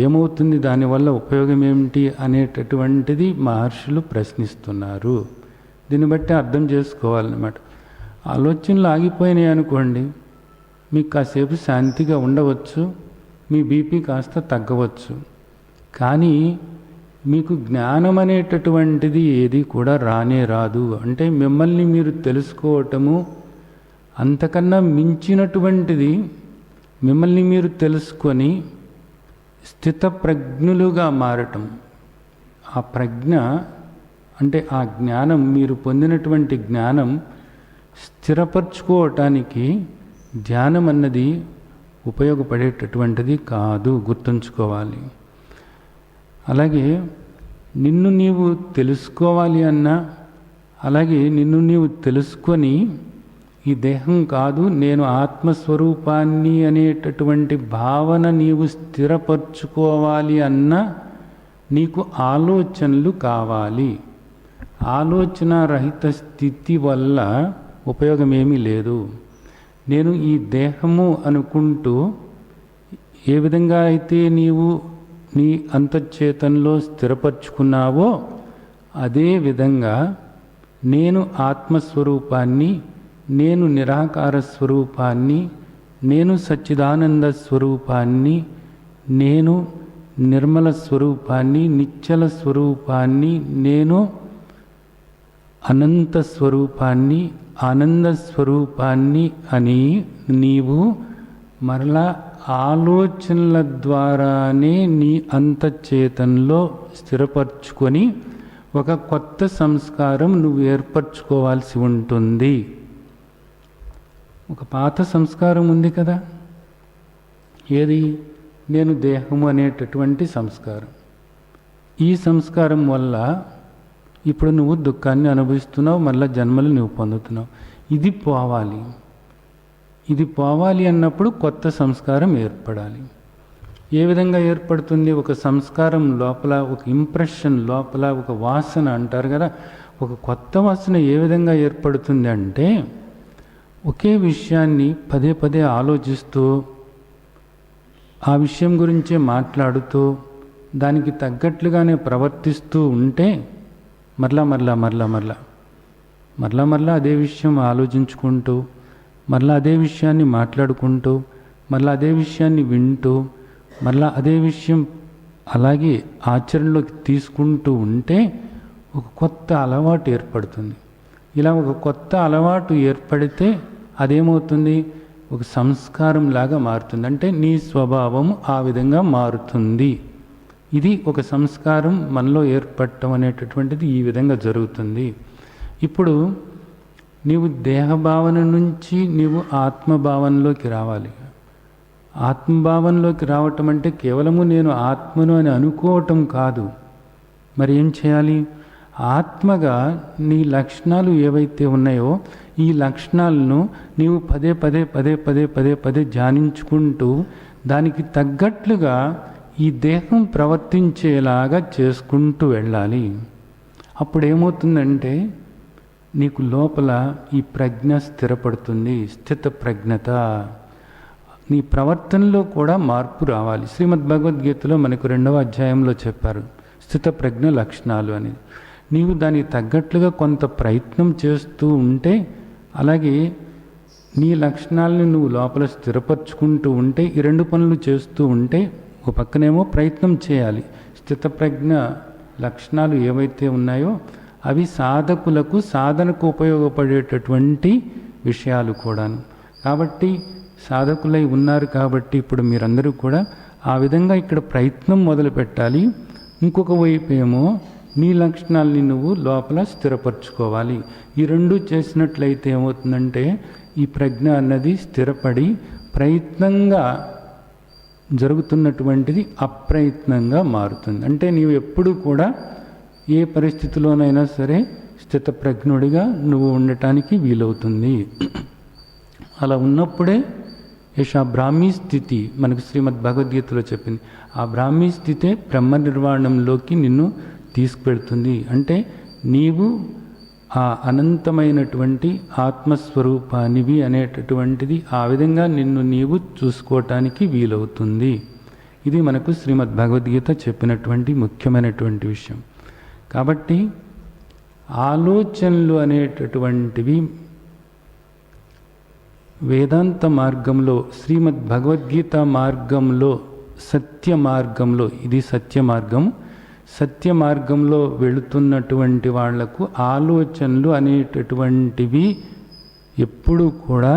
ఏమవుతుంది? దానివల్ల ఉపయోగం ఏమిటి అనేటటువంటిది మహర్షులు ప్రశ్నిస్తున్నారు. దీన్ని బట్టి అర్థం చేసుకోవాలన్నమాట. ఆలోచనలు ఆగిపోయినాయి అనుకోండి, మీకు కాసేపు శాంతిగా ఉండవచ్చు, మీ బీపీ కాస్త తగ్గవచ్చు, కానీ మీకు జ్ఞానం అనేటటువంటిది ఏది కూడా రానే రాదు. అంటే మిమ్మల్ని మీరు తెలుసుకోవటము, అంతకన్నా మించినటువంటిది మిమ్మల్ని మీరు తెలుసుకొని స్థితప్రజ్ఞులుగా మారటం. ఆ ప్రజ్ఞ అంటే ఆ జ్ఞానం, మీరు పొందినటువంటి జ్ఞానం స్థిరపరచుకోవటానికి ధ్యానం అన్నది ఉపయోగపడేటటువంటిది కాదు, గుర్తుంచుకోవాలి. అలాగే నిన్ను నీవు తెలుసుకోవాలి అన్నా, అలాగే నిన్ను నీవు తెలుసుకొని ఈ దేహం కాదు నేను ఆత్మస్వరూపాన్ని అనేటటువంటి భావన నీవు స్థిరపరచుకోవాలి అన్నా నీకు ఆలోచనలు కావాలి. ఆలోచన రహిత స్థితి వల్ల ఉపయోగమేమీ లేదు. నేను ఈ దేహము అనుకుంటూ ఏ విధంగా అయితే నీవు నీ అంతఃచేతనలో స్థిరపరచుకున్నావో అదే విధంగా నేను ఆత్మస్వరూపాన్ని, నేను నిరాకార స్వరూపాన్ని, నేను సచ్చిదానంద స్వరూపాన్ని, నేను నిర్మల స్వరూపాన్ని, నిశ్చల స్వరూపాన్ని, నేను అనంత స్వరూపాన్ని, ఆనంద స్వరూపాన్ని అని నీవు మరలా ఆలోచనల ద్వారానే నీ అంతఃచేతనలో స్థిరపరచుకొని ఒక కొత్త సంస్కారం నువ్వు ఏర్పరచుకోవాల్సి ఉంటుంది. ఒక పాత సంస్కారం ఉంది కదా, ఏది? నేను దేహము అనేటటువంటి సంస్కారం. ఈ సంస్కారం వల్ల ఇప్పుడు నువ్వు దుఃఖాన్ని అనుభవిస్తున్నావు, మళ్ళీ జన్మలు నువ్వు పొందుతున్నావు. ఇది పోవాలి. ఇది పోవాలి అన్నప్పుడు కొత్త సంస్కారం ఏర్పడాలి. ఏ విధంగా ఏర్పడుతుంది? ఒక సంస్కారం లోపల, ఒక ఇంప్రెషన్ లోపల, ఒక వాసన అంటారు కదా, ఒక కొత్త వాసన ఏ విధంగా ఏర్పడుతుంది అంటే, ఒకే విషయాన్ని పదే పదే ఆలోచిస్తూ, ఆ విషయం గురించే మాట్లాడుతూ, దానికి తగ్గట్లుగానే ప్రవర్తిస్తూ ఉంటే మరలా అదే విషయం ఆలోచించుకుంటూ, మరలా అదే విషయాన్ని మాట్లాడుకుంటూ, మరలా అదే విషయాన్ని వింటూ, మరలా అదే విషయం అలాగే ఆచరణలోకి తీసుకుంటూ ఉంటే ఒక కొత్త అలవాటు ఏర్పడుతుంది. ఇలా ఒక కొత్త అలవాటు ఏర్పడితే అదేమవుతుంది? ఒక సంస్కారం లాగా మారుతుంది. అంటే నీ స్వభావం ఆ విధంగా మారుతుంది. ఇది ఒక సంస్కారం మనలో ఏర్పడటం అనేటటువంటిది ఈ విధంగా జరుగుతుంది. ఇప్పుడు నీవు దేహభావన నుంచి నీవు ఆత్మభావనలోకి రావాలి. ఆత్మభావనలోకి రావటం అంటే కేవలము నేను ఆత్మను అని అనుకోవటం కాదు. మరి ఏం చేయాలి? ఆత్మగా నీ లక్షణాలు ఏవైతే ఉన్నాయో ఈ లక్షణాలను నీవు పదే పదే పదే పదే పదే పదే ధ్యానించుకుంటూ దానికి తగ్గట్లుగా ఈ దేహం ప్రవర్తించేలాగా చేసుకుంటూ వెళ్ళాలి. అప్పుడు ఏమవుతుందంటే నీకు లోపల ఈ ప్రజ్ఞ స్థిరపడుతుంది. స్థిత ప్రజ్ఞత. నీ ప్రవర్తనలో కూడా మార్పు రావాలి. శ్రీమద్ భగవద్గీతలో మనకు 2వ అధ్యాయంలో చెప్పారు స్థిత ప్రజ్ఞ లక్షణాలు అని. నీవు దానికి తగ్గట్లుగా కొంత ప్రయత్నం చేస్తూ ఉంటే, అలాగే నీ లక్షణాలను నువ్వు లోపల స్థిరపరచుకుంటూ ఉంటే, ఈ 2 పనులు చేస్తూ ఉంటే, ఒక పక్కనేమో ప్రయత్నం చేయాలి. స్థితప్రజ్ఞ లక్షణాలు ఏవైతే ఉన్నాయో అవి సాధకులకు సాధనకు ఉపయోగపడేటటువంటి విషయాలు కూడాను. కాబట్టి సాధకులై ఉన్నారు కాబట్టి ఇప్పుడు మీరందరూ కూడా ఆ విధంగా ఇక్కడ ప్రయత్నం మొదలు పెట్టాలి. ఇంకొక వైపు ఏమో నీ లక్షణాలని నువ్వు లోపల స్థిరపరచుకోవాలి. ఈ 2 చేసినట్లయితే ఏమవుతుందంటే ఈ ప్రజ్ఞ అన్నది స్థిరపడి ప్రయత్నంగా జరుగుతున్నటువంటిది అప్రయత్నంగా మారుతుంది. అంటే నీవు ఎప్పుడు కూడా ఏ పరిస్థితిలోనైనా సరే స్థితప్రజ్ఞుడిగా నువ్వు ఉండటానికి వీలవుతుంది. అలా ఉన్నప్పుడే యశా బ్రాహ్మీ స్థితి మనకు శ్రీమద్ భగవద్గీతలో చెప్పింది. ఆ బ్రాహ్మీ స్థితే బ్రహ్మ నిర్వాణంలోకి నిన్ను తీసుకువెళ్తుంది. అంటే నీవు ఆ అనంతమైనటువంటి ఆత్మస్వరూపానివి అనేటటువంటిది ఆ విధంగా నిన్ను నీవు చూసుకోవటానికి వీలవుతుంది. ఇది మనకు శ్రీమద్ భగవద్గీత చెప్పినటువంటి ముఖ్యమైనటువంటి విషయం. కాబట్టి ఆలోచనలు అనేటటువంటివి వేదాంత మార్గంలో, శ్రీమద్ భగవద్గీత మార్గంలో, సత్య మార్గంలో, ఇది సత్య మార్గం, సత్య మార్గంలో వెళుతున్నటువంటి వాళ్లకు ఆలోచనలు అనేటటువంటివి ఎప్పుడు కూడా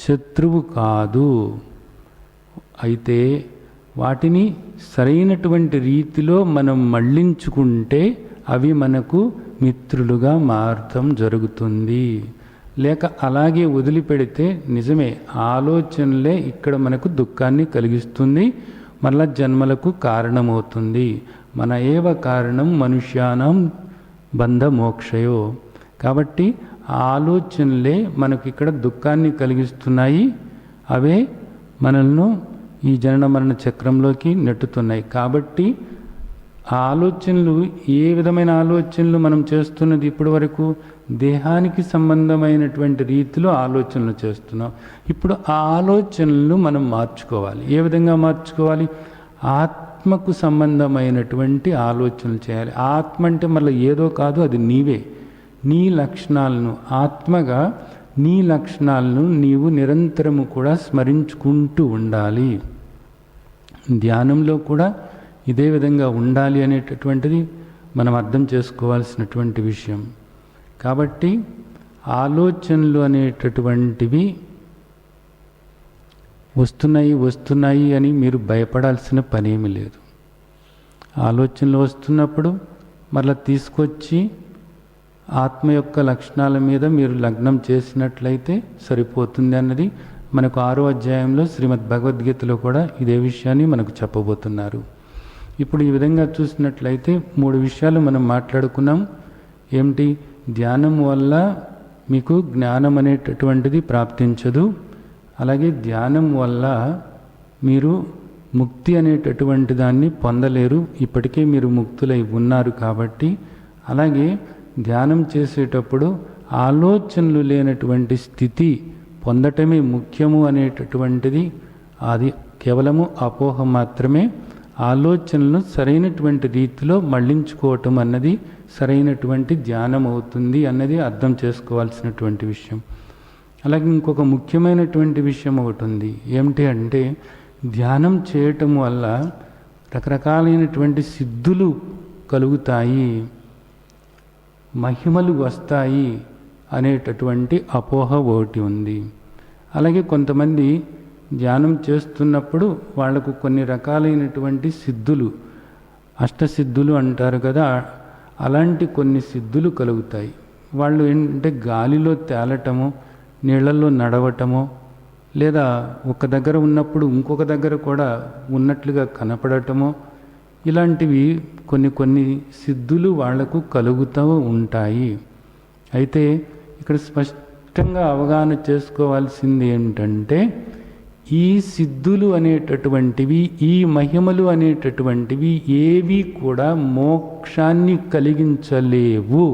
శత్రువు కాదు. అయితే వాటిని సరైనటువంటి రీతిలో మనం మళ్ళించుకుంటే అవి మనకు మిత్రులుగా మారటం జరుగుతుంది. లేక అలాగే వదిలిపెడితే నిజమే ఆలోచనలే ఇక్కడ మనకు దుఃఖాన్ని కలిగిస్తుంది, మళ్ళా జన్మలకు కారణమవుతుంది. మన ఏవ కారణం మనుష్యానం బంధ మోక్షయో. కాబట్టి ఆలోచనలే మనకు ఇక్కడ దుఃఖాన్ని కలిగిస్తున్నాయి. అవే మనల్ని ఈ జనన మరణ చక్రంలోకి నెట్టుతున్నాయి. కాబట్టి ఆ ఆలోచనలు, ఏ విధమైన ఆలోచనలు మనం చేస్తున్నది ఇప్పటి వరకు దేహానికి సంబంధమైనటువంటి రీతిలో ఆలోచనలు చేస్తున్నాం. ఇప్పుడు ఆ ఆలోచనలు మనం మార్చుకోవాలి. ఏ విధంగా మార్చుకోవాలి? ఆత్మకు సంబంధమైనటువంటి ఆలోచనలు చేయాలి. ఆత్మ అంటే మళ్ళీ ఏదో కాదు, అది నీవే. నీ లక్షణాలను, ఆత్మగా నీ లక్షణాలను నీవు నిరంతరము కూడా స్మరించుకుంటూ ఉండాలి. ధ్యానంలో కూడా ఇదే విధంగా ఉండాలి అనేటటువంటిది మనం అర్థం చేసుకోవాల్సినటువంటి విషయం. కాబట్టి ఆలోచనలు అనేటటువంటివి వస్తున్నాయి అని మీరు భయపడాల్సిన పనేమి లేదు. ఆలోచనలు వస్తున్నప్పుడు మళ్ళీ తీసుకొచ్చి ఆత్మ యొక్క లక్షణాల మీద మీరు లగ్నం చేసినట్లయితే సరిపోతుంది అన్నది మనకు 6వ అధ్యాయంలో శ్రీమద్ భగవద్గీతలో కూడా ఇదే విషయాన్ని మనకు చెప్పబోతున్నారు. ఇప్పుడు ఈ విధంగా చూసినట్లయితే 3 విషయాలు మనం మాట్లాడుకున్నాం. ఏమిటి? ధ్యానం వల్ల మీకు జ్ఞానం అనేటటువంటిది ప్రాప్తించదు. అలాగే ధ్యానం వల్ల మీరు ముక్తి అనేటటువంటి దాన్ని పొందలేరు. ఇప్పటికే మీరు ముక్తులై ఉన్నారు కాబట్టి. అలాగే ధ్యానం చేసేటప్పుడు ఆలోచనలు లేనటువంటి స్థితి పొందటమే ముఖ్యము అనేటటువంటిది అది కేవలము అపోహ మాత్రమే. ఆలోచనలను సరైనటువంటి రీతిలో మళ్లించుకోవటం అన్నది సరైనటువంటి ధ్యానం అవుతుంది అన్నది అర్థం చేసుకోవాల్సినటువంటి విషయం. అలాగే ఇంకొక ముఖ్యమైనటువంటి విషయం ఒకటి ఉంది. ఏమిటి అంటే ధ్యానం చేయటం వల్ల రకరకాలైనటువంటి సిద్ధులు కలుగుతాయి, మహిమలు వస్తాయి అనేటటువంటి అపోహ ఒకటి ఉంది. అలాగే కొంతమంది ధ్యానం చేస్తున్నప్పుడు వాళ్లకు కొన్ని రకాలైనటువంటి సిద్ధులు, అష్టసిద్ధులు అంటారు కదా, అలాంటి కొన్ని సిద్ధులు కలుగుతాయి. వాళ్ళు ఏంటంటే గాలిలో తేలటము, నీళ్లలో నడవటము, లేదా ఒక దగ్గర ఉన్నప్పుడు ఇంకొక దగ్గర కూడా ఉన్నట్లుగా కనపడటము, ఇలాంటివి కొన్ని సిద్ధులు వాళ్లకు కలుగుతూ ఉంటాయి. అయితే ఇక్కడ స్పష్టంగా అవగాహన చేసుకోవాల్సింది ఏమిటంటే ఈ సిద్ధులు అనేటటువంటివి, ఈ మహిమలు అనేటటువంటివి ఏవి కూడా మోక్షాన్ని కలిగించలేవు.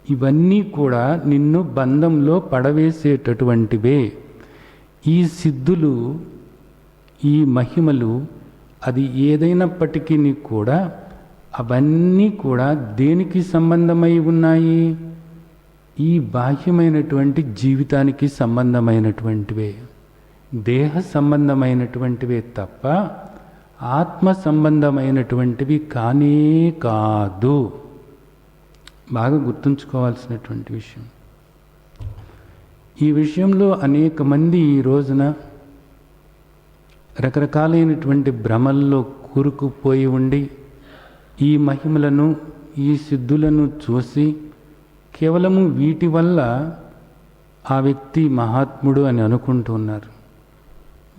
ఇవన్నీ కూడా నిన్ను బంధంలో పడవేసేటటువంటివే. ఈ సిద్ధులు, ఈ మహిమలు అది ఏదైనప్పటికీ కూడా అవన్నీ కూడా దేనికి సంబంధమై ఉన్నాయి? ఈ బాహ్యమైనటువంటి జీవితానికి సంబంధమైనటువంటివే, దేహ సంబంధమైనటువంటివే తప్ప ఆత్మ సంబంధమైనటువంటివి కానే కాదు. బాగా గుర్తుంచుకోవాల్సినటువంటి విషయం. ఈ విషయంలో అనేక మంది ఈ రోజున రకరకాలైనటువంటి భ్రమల్లో కూరుకుపోయి ఉండి ఈ మహిమలను, ఈ సిద్ధులను చూసి కేవలము వీటి వల్ల ఆ వ్యక్తి మహాత్ముడు అని అనుకుంటున్నారు.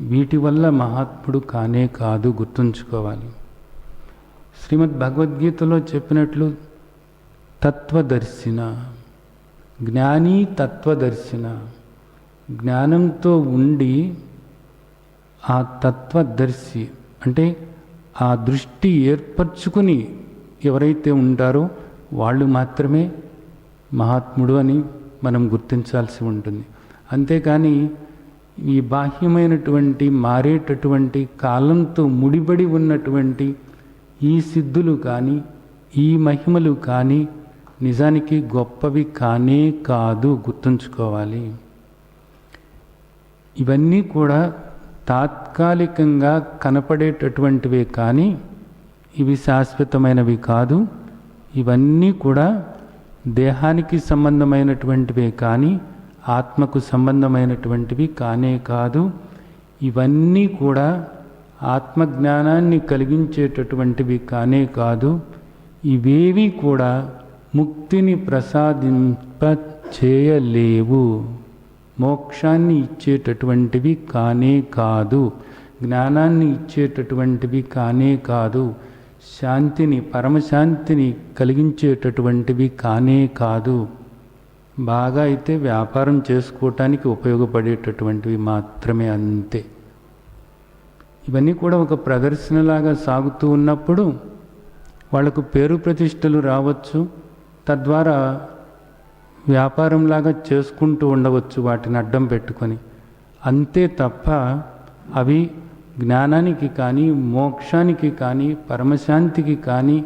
వీటి వల్ల మహాత్ముడు కానే కాదు. గుర్తుంచుకోవాలి. శ్రీమద్ భగవద్గీతలో చెప్పినట్లు తత్వదర్శిన, జ్ఞాని తత్వదర్శిన, జ్ఞానంతో ఉండి ఆ తత్వదర్శి అంటే ఆ దృష్టి ఏర్పరచుకుని ఎవరైతే ఉంటారో వాళ్ళు మాత్రమే మహాత్ముడు అని మనం గుర్తించాల్సి ఉంటుంది. అంతేకాని ఈ బాహ్యమైనటువంటి మారేటటువంటి కాలంతో ముడిపడి ఉన్నటువంటి ఈ సిద్ధులు కానీ, ఈ మహిమలు కానీ నిజానికి గొప్పవి కానే కాదు. గుర్తుంచుకోవాలి. ఇవన్నీ కూడా తాత్కాలికంగా కనపడేటటువంటివే కానీ ఇవి శాశ్వతమైనవి కాదు. ఇవన్నీ కూడా దేహానికి సంబంధమైనటువంటివే కానీ ఆత్మకు సంబంధమైనటువంటివి కానే కాదు. ఇవన్నీ కూడా ఆత్మజ్ఞానాన్ని కలిగించేటటువంటివి కానే కాదు. ఇవేవి కూడా ముక్తిని ప్రసాదింప చేయలేవు, మోక్షాన్ని ఇచ్చేటటువంటివి కానే కాదు, జ్ఞానాన్ని ఇచ్చేటటువంటివి కానే కాదు, శాంతిని, పరమశాంతిని కలిగించేటటువంటివి కానే కాదు. బాగా అయితే వ్యాపారం చేసుకోవటానికి ఉపయోగపడేటటువంటివి మాత్రమే, అంతే. ఇవన్నీ కూడా ఒక ప్రదర్శనలాగా సాగుతూ ఉన్నప్పుడు వాళ్లకు పేరు ప్రతిష్టలు రావచ్చు, తద్వారా వ్యాపారంలాగా చేసుకుంటూ ఉండవచ్చు వాటిని అడ్డం పెట్టుకొని. అంతే తప్ప అవి జ్ఞానానికి కానీ, మోక్షానికి కానీ, పరమశాంతికి కానీ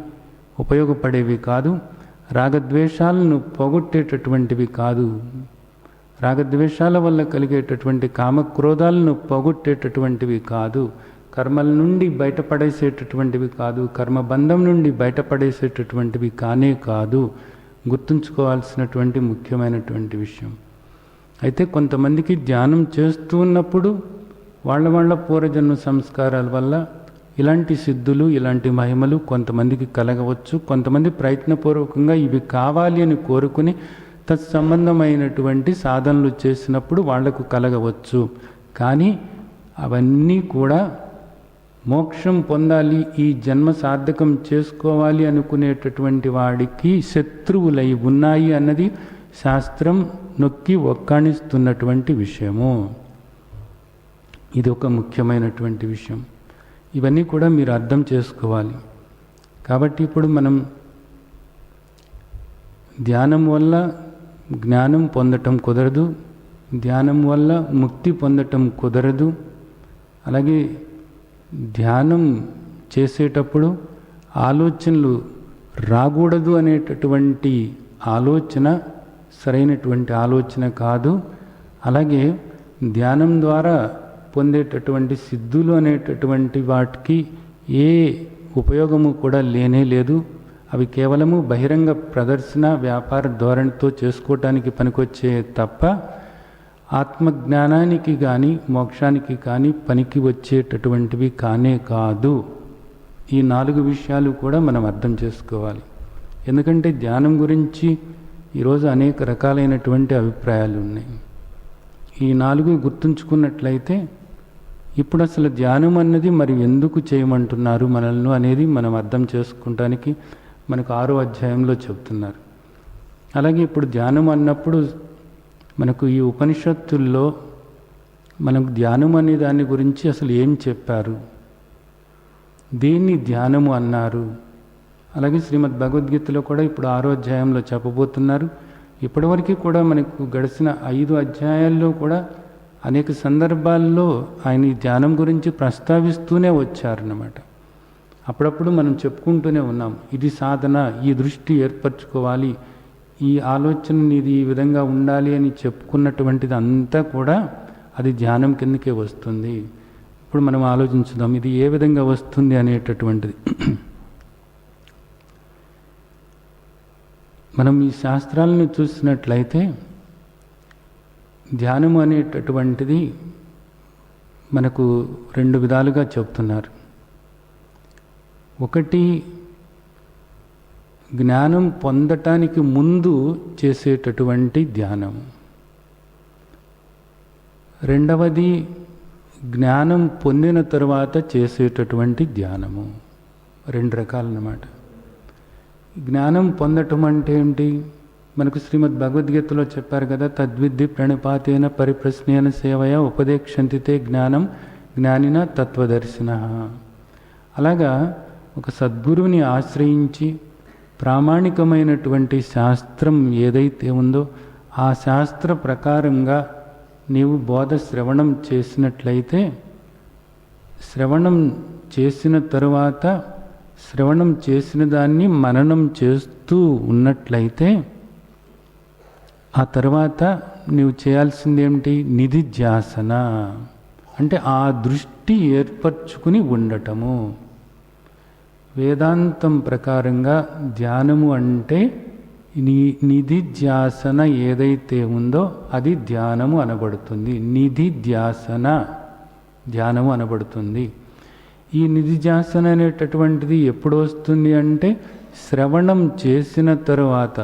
ఉపయోగపడేవి కాదు. రాగద్వేషాలను పోగొట్టేటటువంటివి కాదు. రాగద్వేషాల వల్ల కలిగేటటువంటి కామక్రోధాలను పోగొట్టేటటువంటివి కాదు. కర్మల నుండి బయటపడేసేటటువంటివి కాదు. కర్మబంధం నుండి బయటపడేసేటటువంటివి కానే కాదు. గుర్తుంచుకోవాల్సినటువంటి ముఖ్యమైనటువంటి విషయం. అయితే కొంతమందికి ధ్యానం చేస్తూ ఉన్నప్పుడు వాళ్ళ పూర్వజన్మ సంస్కారాల వల్ల ఇలాంటి సిద్ధులు, ఇలాంటి మహిమలు కొంతమందికి కలగవచ్చు. కొంతమంది ప్రయత్నపూర్వకంగా ఇవి కావాలి అని కోరుకుని తత్సంబంధమైనటువంటి సాధనలు చేసినప్పుడు వాళ్లకు కలగవచ్చు. కానీ అవన్నీ కూడా మోక్షం పొందాలి, ఈ జన్మ సార్థకం చేసుకోవాలి అనుకునేటటువంటి వాడికి శత్రువులై ఉన్నాయి అన్నది శాస్త్రం నొక్కి ఒక్కాణిస్తున్నటువంటి విషయము. ఇది ఒక ముఖ్యమైనటువంటి విషయం. ఇవన్నీ కూడా మీరు అర్థం చేసుకోవాలి. కాబట్టి ఇప్పుడు మనం ధ్యానం వల్ల జ్ఞానం పొందటం కుదరదు, ధ్యానం వల్ల ముక్తి పొందటం కుదరదు. అలాగే ధ్యానం చేసేటప్పుడు ఆలోచనలు రాకూడదు అనేటటువంటి ఆలోచన సరైనటువంటి ఆలోచన కాదు. అలాగే ధ్యానం ద్వారా పొందేటటువంటి సిద్ధులు అనేటటువంటి వాటికి ఏ ఉపయోగము కూడా లేనే లేదు. అవి కేవలము బహిరంగ ప్రదర్శన, వ్యాపార ధోరణితో చేసుకోవటానికి పనికొచ్చే తప్ప ఆత్మజ్ఞానానికి కానీ మోక్షానికి కానీ పనికి వచ్చేటటువంటివి కానే కాదు. ఈ 4 విషయాలు కూడా మనం అర్థం చేసుకోవాలి. ఎందుకంటే ధ్యానం గురించి ఈరోజు అనేక రకాలైనటువంటి అభిప్రాయాలు ఉన్నాయి. ఈ 4 గుర్తుంచుకున్నట్లయితే ఇప్పుడు అసలు ధ్యానం అన్నది మరి ఎందుకు చేయమంటున్నారు మనల్ని అనేది మనం అర్థం చేసుకుంటానికి మనకు 6వ అధ్యాయంలో చెప్తున్నారు. అలాగే ఇప్పుడు ధ్యానం అన్నప్పుడు మనకు ఈ ఉపనిషత్తుల్లో మనకు ధ్యానం అనే దాని గురించి అసలు ఏం చెప్పారు, దేన్ని ధ్యానము అన్నారు. అలాగే శ్రీమద్ భగవద్గీతలో కూడా ఇప్పుడు 6వ అధ్యాయంలో చెప్పబోతున్నారు. ఇప్పటివరకు కూడా మనకు గడిచిన 5 అధ్యాయాల్లో కూడా అనేక సందర్భాల్లో ఆయన ఈ ధ్యానం గురించి ప్రస్తావిస్తూనే వచ్చారన్నమాట. అప్పుడప్పుడు మనం చెప్పుకుంటూనే ఉన్నాం, ఇది సాధన, ఈ దృష్టి ఏర్పరచుకోవాలి, ఈ ఆలోచన ఇది ఈ విధంగా ఉండాలి అని చెప్పుకున్నటువంటిది అంతా కూడా అది ధ్యానం కిందకే వస్తుంది. ఇప్పుడు మనం ఆలోచించుదాం ఇది ఏ విధంగా వస్తుంది అనేటటువంటిది. మనం ఈ శాస్త్రాలను చూసినట్లయితే ధ్యానం అనేటటువంటిది మనకు 2 విధాలుగా చెప్తున్నారు. ఒకటి జ్ఞానం పొందటానికి ముందు చేసేటటువంటి ధ్యానం, రెండవది జ్ఞానం పొందిన తర్వాత చేసేటటువంటి ధ్యానము. 2 రకాలన్నమాట. జ్ఞానం పొందటం అంటే ఏంటి? మనకు శ్రీమద్ భగవద్గీతలో చెప్పారు కదా, తద్విద్ధి ప్రణిపాతేన పరిప్రశ్నేన సేవయ ఉపదేక్షంతితే జ్ఞానం జ్ఞానిన తత్వదర్శిన. అలాగా ఒక సద్గురువుని ఆశ్రయించి ప్రామాణికమైనటువంటి శాస్త్రం ఏదైతే ఉందో ఆ శాస్త్ర ప్రకారంగా నీవు బోధ శ్రవణం చేసినట్లయితే, శ్రవణం చేసిన తరువాత శ్రవణం చేసిన దాన్ని మననం చేస్తూ ఉన్నట్లయితే ఆ తర్వాత నీవు చేయాల్సింది ఏమిటి? నిధిధ్యాసన, అంటే ఆ దృష్టి ఏర్పరచుకుని ఉండటము. వేదాంతం ప్రకారంగా ధ్యానము అంటే నిధిధ్యాసన ఏదైతే ఉందో అది ధ్యానము అనబడుతుంది. నిధిధ్యాసన ధ్యానము అనబడుతుంది. ఈ నిధిధ్యాసన అనేటటువంటిది ఎప్పుడు వస్తుంది అంటే శ్రవణం చేసిన తరువాత,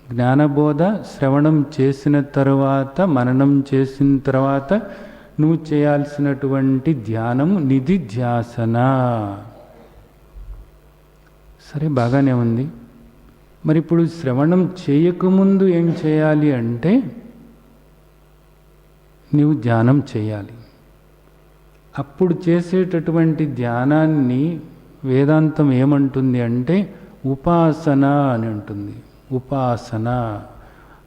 జ్ఞానబోధ శ్రవణం చేసిన తరువాత, మననం చేసిన తర్వాత నువ్వు చేయాల్సినటువంటి ధ్యానం నిధిధ్యాసన. సరే, బాగానే ఉంది. మరి ఇప్పుడు శ్రవణం చేయకముందు ఏం చేయాలి అంటే నీవు ధ్యానం చేయాలి. అప్పుడు చేసేటటువంటి ధ్యానాన్ని వేదాంతం ఏమంటుంది అంటే ఉపాసన అని అంటుంది. ఉపాసన,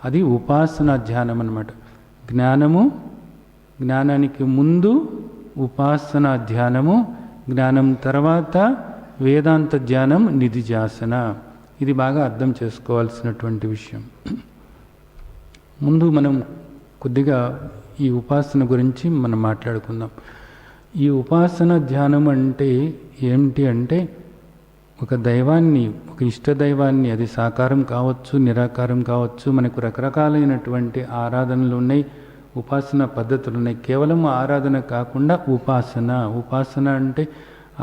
అది ఉపాసన ధ్యానం అన్నమాట. జ్ఞానము, జ్ఞానానికి ముందు ఉపాసన ధ్యానము, జ్ఞానం తర్వాత వేదాంత ధ్యానం నిధిధ్యాసన. ఇది బాగా అర్థం చేసుకోవాల్సినటువంటి విషయం. ముందు మనం కొద్దిగా ఈ ఉపాసన గురించి మనం మాట్లాడుకుందాం. ఈ ఉపాసన ధ్యానం అంటే ఏమిటి అంటే ఒక దైవాన్ని, ఒక ఇష్టదైవాన్ని, అది సాకారం కావచ్చు, నిరాకారం కావచ్చు, మనకు రకరకాలైనటువంటి ఆరాధనలు ఉన్నాయి, ఉపాసన పద్ధతులు ఉన్నాయి. కేవలం ఆరాధన కాకుండా ఉపాసన అంటే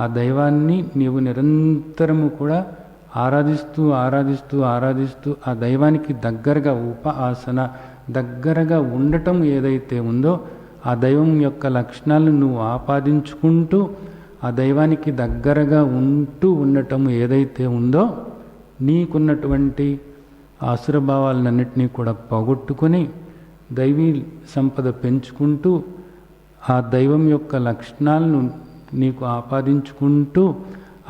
ఆ దైవాన్ని నీవు నిరంతరము కూడా ఆరాధిస్తూ ఆ దైవానికి దగ్గరగా, దగ్గరగా ఉండటం ఏదైతే ఉందో ఆ దైవం యొక్క లక్షణాలను నువ్వు ఆపాదించుకుంటూ ఆ దైవానికి దగ్గరగా ఉండటం ఏదైతే ఉందో నీకున్నటువంటి ఆసురభావాలన్నింటినీ కూడా పోగొట్టుకొని దైవీ సంపద పెంచుకుంటూ ఆ దైవం యొక్క లక్షణాలను నీకు ఆపాదించుకుంటూ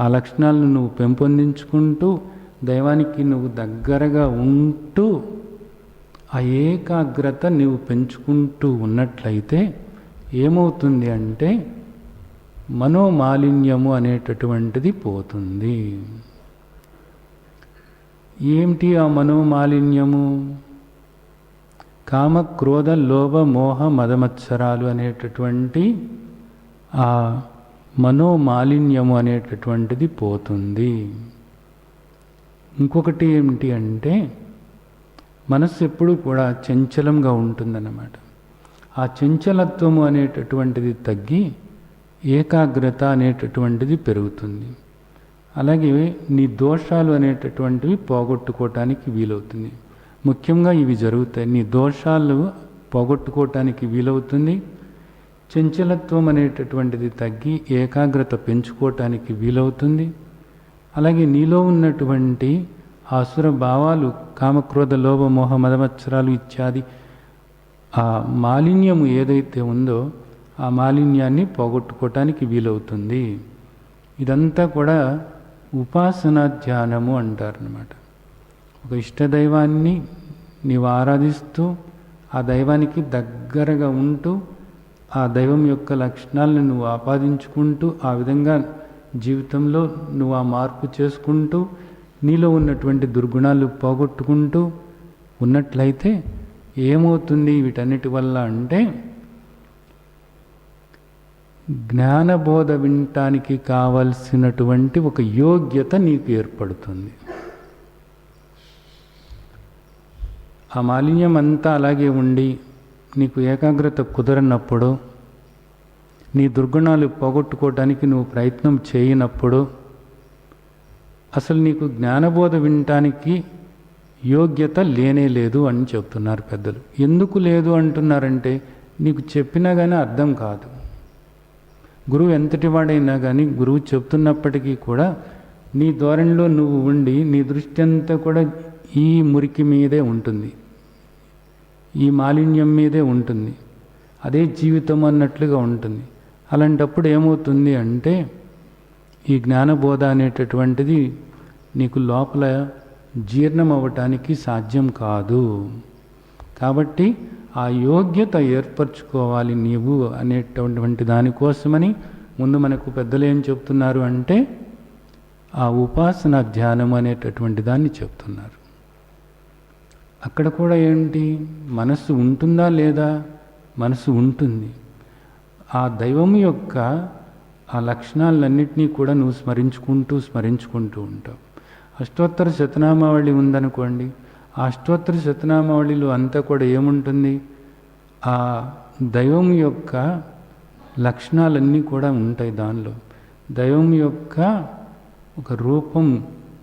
ఆ లక్షణాలను నువ్వు పెంపొందించుకుంటూ దైవానికి నువ్వు దగ్గరగా ఉంటూ ఆ ఏకాగ్రత నువ్వు పెంచుకుంటూ ఉన్నట్లయితే ఏమవుతుంది అంటే మనోమాలిన్యము అనేటటువంటిది పోతుంది. ఏమిటి ఆ మనోమాలిన్యము? కామ, క్రోధ, లోభ, మోహ, మదమత్సరాలు అనేటటువంటి ఆ మనోమాలిన్యము అనేటటువంటిది పోతుంది. ఇంకొకటి ఏమిటి అంటే మనస్సు ఎప్పుడూ కూడా చంచలంగా ఉంటుందన్నమాట. ఆ చంచలత్వము అనేటటువంటిది తగ్గి ఏకాగ్రత అనేటటువంటిది పెరుగుతుంది. అలాగే నీ దోషాలు అనేటటువంటివి పోగొట్టుకోవటానికి వీలవుతుంది. ముఖ్యంగా ఇవి జరుగుతాయి. నీ దోషాలు పోగొట్టుకోవటానికి వీలవుతుంది. చంచలత్వం అనేటటువంటిది తగ్గి ఏకాగ్రత పెంచుకోవటానికి వీలవుతుంది. అలాగే నీలో ఉన్నటువంటి ఆసుర భావాలు, కామక్రోధ లోభ మోహ మదమత్సరాలు ఇత్యాది ఆ మాలిన్యము ఏదైతే ఉందో ఆ మాలిన్యాన్ని పోగొట్టుకోవటానికి వీలవుతుంది. ఇదంతా కూడా ఉపాసనా ధ్యానము అంటారనమాట. ఒక ఇష్టదైవాన్ని నీవు ఆరాధిస్తూ ఆ దైవానికి దగ్గరగా ఉంటూ ఆ దైవం యొక్క లక్షణాలను నువ్వు ఆపాదించుకుంటూ ఆ విధంగా జీవితంలో నువ్వు ఆ మార్పు చేసుకుంటూ నీలో ఉన్నటువంటి దుర్గుణాలు పోగొట్టుకుంటూ ఉన్నట్లయితే ఏమవుతుంది వీటన్నిటి వల్ల అంటే జ్ఞానబోధ వినటానికి కావలసినటువంటి ఒక యోగ్యత నీకు ఏర్పడుతుంది. ఆ మాలిన్యం అంతా అలాగే ఉండి నీకు ఏకాగ్రత కుదరనప్పుడు, నీ దుర్గుణాలు పోగొట్టుకోవటానికి నువ్వు ప్రయత్నం చేయనప్పుడు అసలు నీకు జ్ఞానబోధ వినటానికి యోగ్యత లేనే లేదు అని చెప్తున్నారు పెద్దలు. ఎందుకు లేదు అంటున్నారంటే నీకు చెప్పినా కానీ అర్థం కాదు. గురువు ఎంతటి వాడైనా కానీ గురువు చెప్తున్నప్పటికీ కూడా నీ ధోరణిలో నువ్వు ఉండి నీ దృష్టి అంతా కూడా ఈ మురికి మీదే ఉంటుంది, ఈ మాలిన్యం మీదే ఉంటుంది, అదే జీవితం అన్నట్లుగా ఉంటుంది. అలాంటప్పుడు ఏమవుతుంది అంటే ఈ జ్ఞానబోధ అనేటటువంటిది నీకు లోపల జీర్ణం అవ్వటానికి సాధ్యం కాదు. కాబట్టి ఆ యోగ్యత ఏర్పరచుకోవాలి నీవు అనేటటువంటి దానికోసమని ముందు మనకు పెద్దలు ఏం చెప్తున్నారు అంటే ఆ ఉపాసన ధ్యానం అనేటటువంటి దాన్ని చెప్తున్నారు. అక్కడ కూడా ఏంటి, మనస్సు ఉంటుందా లేదా? మనస్సు ఉంటుంది. ఆ దైవం యొక్క ఆ లక్షణాలన్నింటినీ కూడా నువ్వు స్మరించుకుంటూ ఉంటావు. అష్టోత్తర శతనామావళి ఉందనుకోండి, ఆ అష్టోత్తర శతనామావళిలో అంతా కూడా ఏముంటుంది, ఆ దైవం యొక్క లక్షణాలన్నీ కూడా ఉంటాయి. దానిలో దైవం యొక్క ఒక రూపం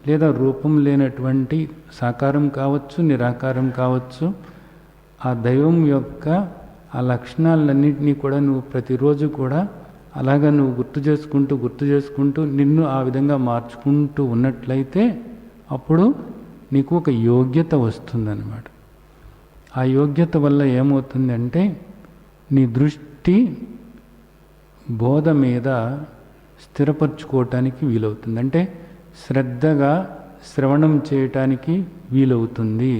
లేదా రూపం లేనటువంటి సాకారం కావచ్చు, నిరాకారం కావచ్చు, ఆ దైవం యొక్క ఆ లక్షణాలన్నింటినీ కూడా నువ్వు ప్రతిరోజు కూడా అలాగా నువ్వు గుర్తు చేసుకుంటూ నిన్ను ఆ విధంగా మార్చుకుంటూ ఉన్నట్లయితే అప్పుడు నీకు ఒక యోగ్యత వస్తుందన్నమాట. ఆ యోగ్యత వల్ల ఏమవుతుందంటే నీ దృష్టి బోధ మీద స్థిరపరచుకోవటానికి వీలవుతుంది. అంటే శ్రద్ధగా శ్రవణం చేయటానికి వీలవుతుంది.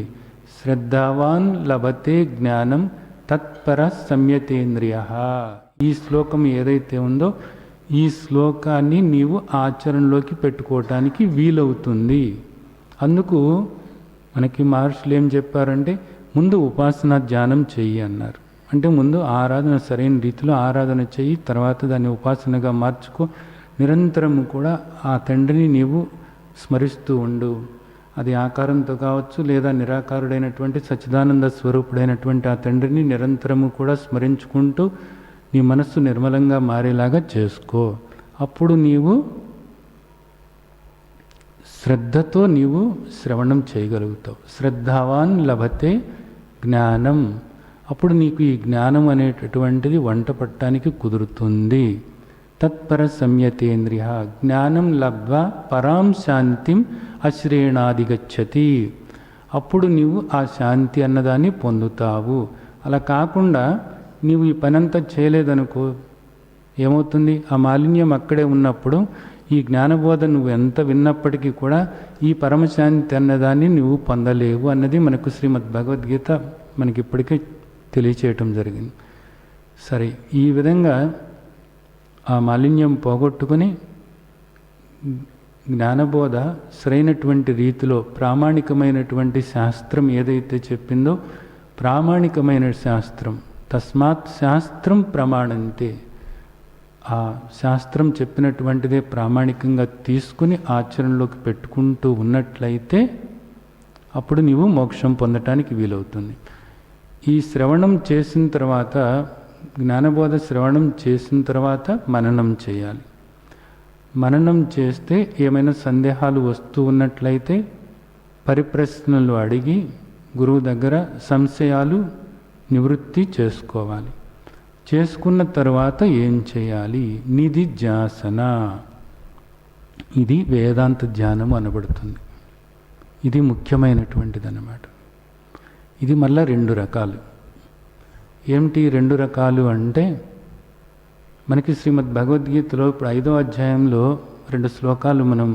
శ్రద్ధావాన్ లభతే జ్ఞానం తత్పర సంయతేంద్రియ. ఈ శ్లోకం ఏదైతే ఉందో ఈ శ్లోకాన్ని నీవు ఆచరణలోకి పెట్టుకోవటానికి వీలవుతుంది. అందుకు మనకి మహర్షులు ఏం చెప్పారంటే ముందు ఉపాసన ధ్యానం చెయ్యి అన్నారు. అంటే ముందు ఆరాధన సరైన రీతిలో ఆరాధన చెయ్యి, తర్వాత దాన్ని ఉపాసనగా మార్చుకో. నిరంతరము కూడా ఆ తండ్రిని నీవు స్మరిస్తూ ఉండు. అది ఆకారంతో కావచ్చు, లేదా నిరాకారుడైనటువంటి సచ్చిదానంద స్వరూపుడైనటువంటి ఆ తండ్రిని నిరంతరము కూడా స్మరించుకుంటూ నీ మనస్సు నిర్మలంగా మారేలాగా చేసుకో. అప్పుడు నీవు శ్రద్ధతో నీవు శ్రవణం చేయగలుగుతావు. శ్రద్ధావాన్ లభతే జ్ఞానం. అప్పుడు నీకు ఈ జ్ఞానం అనేటటువంటిది వంట పట్టడానికి కుదురుతుంది. తత్పర సంయతేంద్రియ జ్ఞానం లబ్ధ్వా పరాం శాంతిం అశ్రేణాధిగచ్చతి. అప్పుడు నీవు ఆ శాంతి అన్నదాన్ని పొందుతావు. అలా కాకుండా నీవు ఈ పనంతా చేయలేదనుకో, ఏమవుతుంది? ఆ మాలిన్యం అక్కడే ఉన్నప్పుడు ఈ జ్ఞానబోధ నువ్వు ఎంత విన్నప్పటికీ కూడా ఈ పరమశాంతి అన్నదాన్ని నువ్వు పొందలేవు అన్నది మనకు శ్రీమద్ భగవద్గీత మనకి ఇప్పటికే తెలియచేయటం జరిగింది. సరే, ఈ విధంగా ఆ మాలిన్యం పోగొట్టుకొని జ్ఞానబోధ సరైనటువంటి రీతిలో ప్రామాణికమైనటువంటి శాస్త్రం ఏదైతే చెప్పిందో ప్రామాణికమైన శాస్త్రం, తస్మాత్ శాస్త్రం ప్రమాణంతే, ఆ శాస్త్రం చెప్పినటువంటిదే ప్రామాణికంగా తీసుకుని ఆచరణలోకి పెట్టుకుంటూ ఉన్నట్లయితే అప్పుడు నీవు మోక్షం పొందటానికి వీలవుతుంది. ఈ శ్రవణం చేసిన తర్వాత, జ్ఞానబోధ శ్రవణం చేసిన తర్వాత మననం చేయాలి. మననం చేస్తే ఏమైనా సందేహాలు వస్తూ ఉన్నట్లయితే పరిప్రశ్నలు అడిగి గురువు దగ్గర సంశయాలు నివృత్తి చేసుకోవాలి. చేసుకున్న తర్వాత ఏం చేయాలి? నిధిధ్యాసన. ఇది వేదాంత ధ్యానం అనబడుతుంది. ఇది ముఖ్యమైనటువంటిది అన్నమాట. ఇది మళ్ళా 2 రకాలు. ఏమిటి 2 రకాలు అంటే, మనకి శ్రీమద్ భగవద్గీతలో ఇప్పుడు 5వ అధ్యాయంలో 2 శ్లోకాలు మనం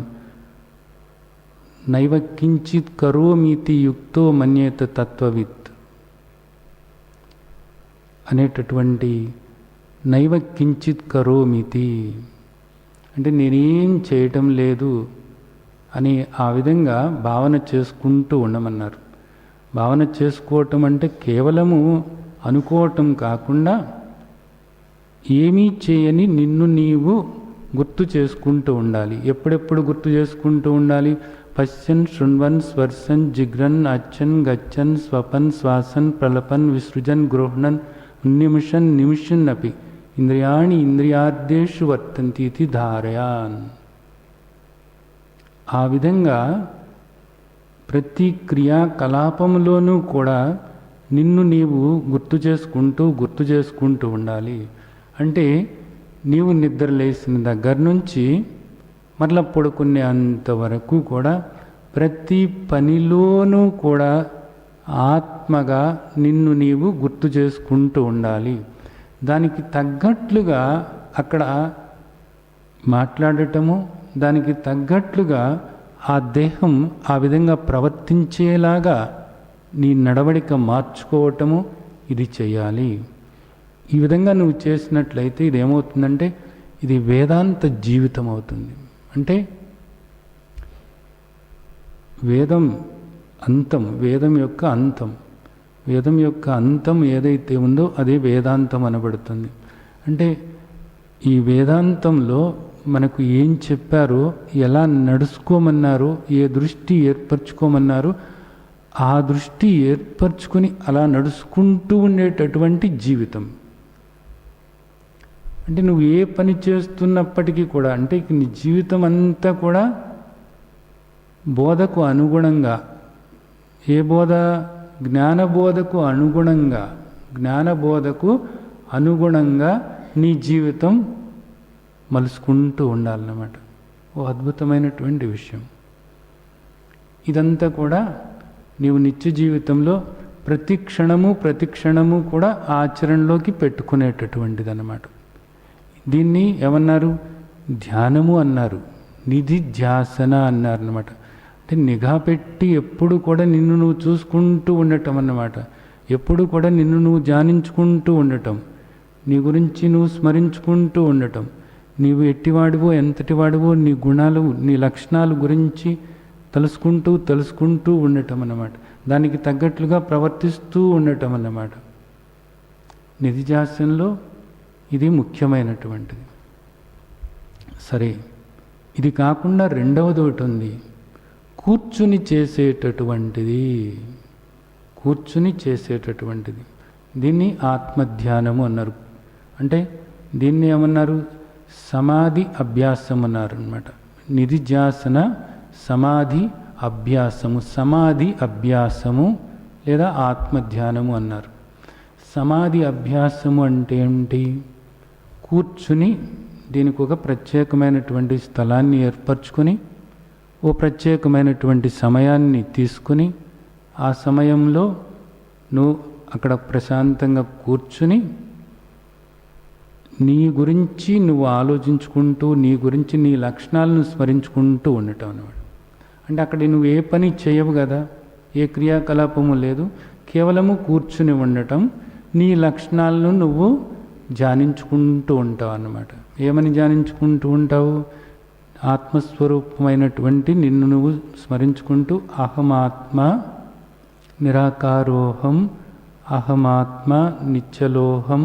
నైవ కించిత్ కరోమీతి యుక్తో మన్యేత తత్వవిత్ అనేటటువంటి నైవ కించిత్ కరోమితి అంటే నేనేం చేయటం లేదు అని ఆ విధంగా భావన చేసుకుంటూ ఉండమన్నారు. భావన చేసుకోవటం అంటే కేవలము అనుకోవటం కాకుండా ఏమీ చేయని నిన్ను నీవు గుర్తు చేసుకుంటూ ఉండాలి. ఎప్పుడెప్పుడు గుర్తు చేసుకుంటూ ఉండాలి? పశ్యన్ శృణ్వన్ స్వర్శన్ జిగ్రన్ అచ్చన్ గచ్చన్ స్వపన్ శ్వాసన్ ప్రలపన్ విసృజన్ గృహ్ణన్ నిమిషన్ నిమిషన్ అపి ఇంద్రియాణి ఇంద్రియార్థేషు వర్తంతి ఇది ధారయాన్. ఆ విధంగా ప్రతి క్రియాకలాపంలోనూ కూడా నిన్ను నీవు గుర్తు చేసుకుంటూ ఉండాలి. అంటే నీవు నిద్ర లేచిన దగ్గర నుంచి మరలా పడుకునే అంతవరకు కూడా ప్రతి పనిలోనూ కూడా ఆత్మగా నిన్ను నీవు గుర్తు చేసుకుంటూ ఉండాలి. దానికి తగ్గట్లుగా అక్కడ మాట్లాడటము, దానికి తగ్గట్లుగా ఆ దేహం ఆ విధంగా ప్రవర్తించేలాగా నీ నడవడిక మార్చుకోవటము ఇది చేయాలి. ఈ విధంగా నువ్వు చేసినట్లయితే ఇది ఏమవుతుందంటే ఇది వేదాంత జీవితం అవుతుంది. అంటే వేదం అంతం, వేదం యొక్క అంతం, వేదం యొక్క అంతం ఏదైతే ఉందో అదే వేదాంతం అనబడుతుంది. అంటే ఈ వేదాంతంలో మనకు ఏం చెప్పారో, ఎలా నడుచుకోమన్నారో, ఏ దృష్టి ఏర్పరచుకోమన్నారో ఆ దృష్టి ఏర్పరచుకొని అలా నడుచుకుంటూ ఉండేటటువంటి జీవితం. అంటే నువ్వు ఏ పని చేస్తున్నప్పటికీ కూడా, అంటే నీ జీవితం అంతా కూడా బోధకు అనుగుణంగా, ఏ బోధ? జ్ఞానబోధకు అనుగుణంగా, జ్ఞానబోధకు అనుగుణంగా నీ జీవితం మలుసుకుంటూ ఉండాలన్నమాట. ఓ అద్భుతమైనటువంటి విషయం. ఇదంతా కూడా నీవు నిత్య జీవితంలో ప్రతి క్షణము కూడా ఆచరణలోకి పెట్టుకునేటటువంటిది అన్నమాట. దీన్ని ఏమన్నారు? ధ్యానము అన్నారు, నిధిధ్యాసన అన్నారు అన్నమాట. అంటే నిఘా పెట్టి ఎప్పుడు కూడా నిన్ను నువ్వు చూసుకుంటూ ఉండటం అన్నమాట. ఎప్పుడు కూడా నిన్ను నువ్వు ధ్యానించుకుంటూ ఉండటం, నీ గురించి నువ్వు స్మరించుకుంటూ ఉండటం, నీవు ఎట్టివాడివో ఎంతటివాడివో నీ గుణాలు నీ లక్షణాలు గురించి తెలుసుకుంటూ ఉండటం అన్నమాట. దానికి తగ్గట్లుగా ప్రవర్తిస్తూ ఉండటం అన్నమాట. నిధిధ్యాసనలో ఇది ముఖ్యమైనటువంటిది. సరే, ఇది కాకుండా రెండవది ఒకటి ఉంది. కూర్చుని చేసేటటువంటిది, కూర్చుని చేసేటటువంటిది. దీన్ని ఆత్మధ్యానము అన్నారు. అంటే దీన్ని ఏమన్నారు? సమాధి అభ్యాసం అన్నారు అన్నమాట. నిధిధ్యాసన సమాధి అభ్యాసము, సమాధి అభ్యాసము లేదా ఆత్మధ్యానము అన్నారు. సమాధి అభ్యాసము అంటే ఏమిటి? కూర్చుని దీనికి ఒక ప్రత్యేకమైనటువంటి స్థలాన్ని ఏర్పరచుకొని ఓ ప్రత్యేకమైనటువంటి సమయాన్ని తీసుకుని ఆ సమయంలో నువ్వు అక్కడ ప్రశాంతంగా కూర్చుని నీ గురించి నువ్వు ఆలోచించుకుంటూ, నీ గురించి నీ లక్షణాలను స్మరించుకుంటూ ఉండటం అన్నమాట. అంటే అక్కడ నువ్వు ఏ పని చేయవు కదా, ఏ క్రియాకలాపము లేదు, కేవలము కూర్చుని ఉండటం, నీ లక్షణాలను నువ్వు ధ్యానించుకుంటూ ఉంటావు అన్నమాట. ఏమని ధ్యానించుకుంటూ ఉంటావు? ఆత్మస్వరూపమైనటువంటి నిన్ను నువ్వు స్మరించుకుంటూ అహమాత్మ నిరాకారోహం, అహమాత్మ నిత్యలోహం,